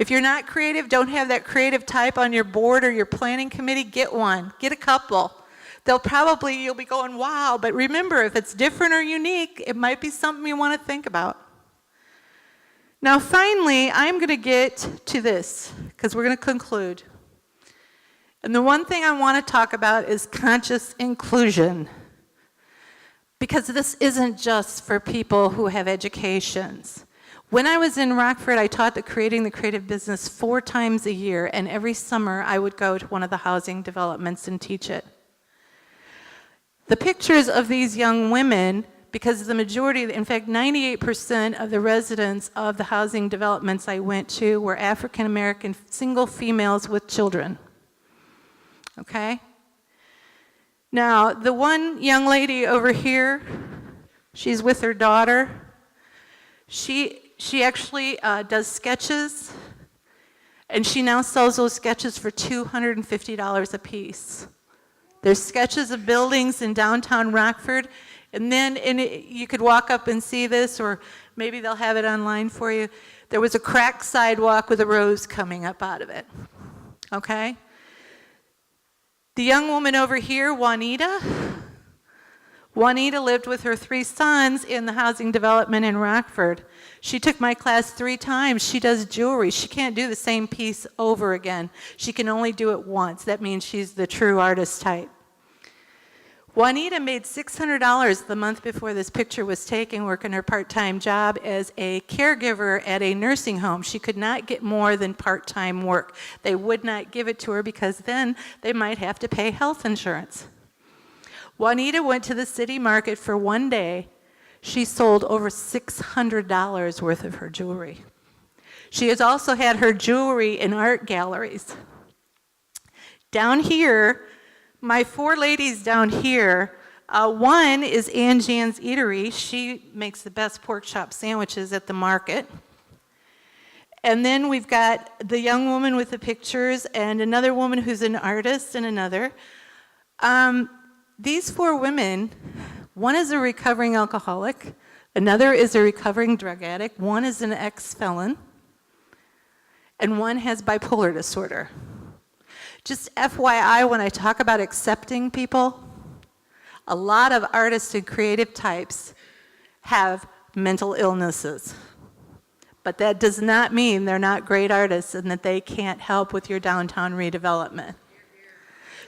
If you're not creative, don't have that creative type on your board or your planning committee, get one. Get a couple. You'll be going, wow, but remember, if it's different or unique, it might be something you want to think about. Now, finally, I'm going to get to this, because we're going to conclude. And the one thing I want to talk about is conscious inclusion. Because this isn't just for people who have educations. When I was in Rockford, I taught the Creating the Creative Business 4 times a year, and every summer I would go to one of the housing developments and teach it. The pictures of these young women, because the majority, in fact, 98% of the residents of the housing developments I went to were African American single females with children. Okay? Now, the one young lady over here, she's with her daughter. She actually does sketches, and she now sells those sketches for $250 a piece. There's sketches of buildings in downtown Rockford. And then you could walk up and see this, or maybe they'll have it online for you. There was a cracked sidewalk with a rose coming up out of it. Okay? The young woman over here, Juanita lived with her 3 sons in the housing development in Rockford. She took my class 3 times. She does jewelry. She can't do the same piece over again. She can only do it once. That means she's the true artist type. Juanita made $600 the month before this picture was taken, working her part-time job as a caregiver at a nursing home. She could not get more than part-time work. They would not give it to her because then they might have to pay health insurance. Juanita went to the city market for 1 day. She sold over $600 worth of her jewelry. She has also had her jewelry in art galleries. Down here, my 4 ladies down here, one is Ann Jan's Eatery. She makes the best pork chop sandwiches at the market. And then we've got the young woman with the pictures and another woman who's an artist and another. These 4 women, one is a recovering alcoholic, another is a recovering drug addict, one is an ex-felon, and one has bipolar disorder. Just FYI, when I talk about accepting people, a lot of artists and creative types have mental illnesses. But that does not mean they're not great artists and that they can't help with your downtown redevelopment.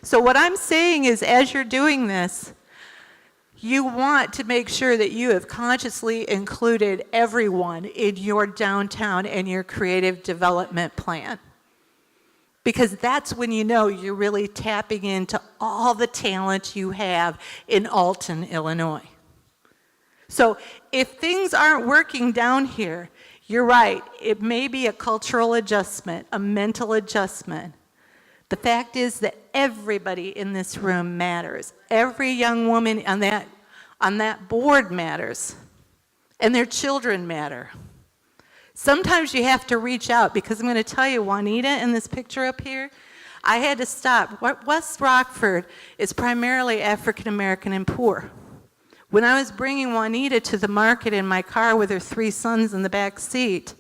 So what I'm saying is, as you're doing this, you want to make sure that you have consciously included everyone in your downtown and your creative development plan. Because that's when you know you're really tapping into all the talent you have in Alton, Illinois. So if things aren't working down here, you're right, it may be a cultural adjustment, a mental adjustment. The fact is that everybody in this room matters. Every young woman on that board matters, and their children matter. Sometimes you have to reach out, because I'm going to tell you, Juanita in this picture up here, I had to stop. West Rockford is primarily African American and poor. When I was bringing Juanita to the market in my car with her 3 sons in the back seat,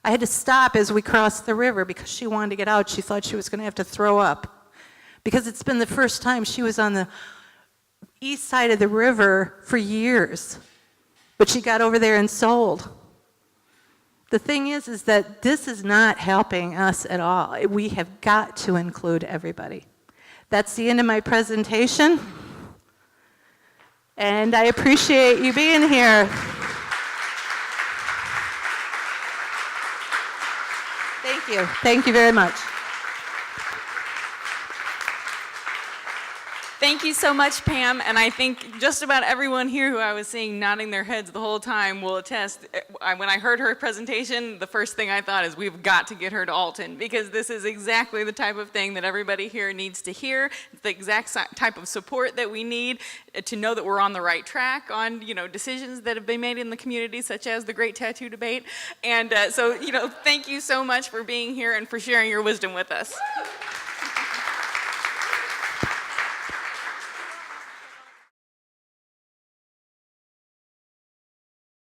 I had to stop as we crossed the river because she wanted to get out. She thought she was going to have to throw up, because it's been the first time she was on the east side of the river for years, but she got over there and sold. The thing is that this is not helping us at all. We have got to include everybody. That's the end of my presentation. And I appreciate you being here. Thank you. Thank you very much. Thank you so much, Pam, and I think just about everyone here who I was seeing nodding their heads the whole time will attest. When I heard her presentation, the first thing I thought is we've got to get her to Alton, because this is exactly the type of thing that everybody here needs to hear. It's the exact type of support that we need to know that we're on the right track on, decisions that have been made in the community, such as the Great Tattoo Debate. And so, thank you so much for being here and for sharing your wisdom with us.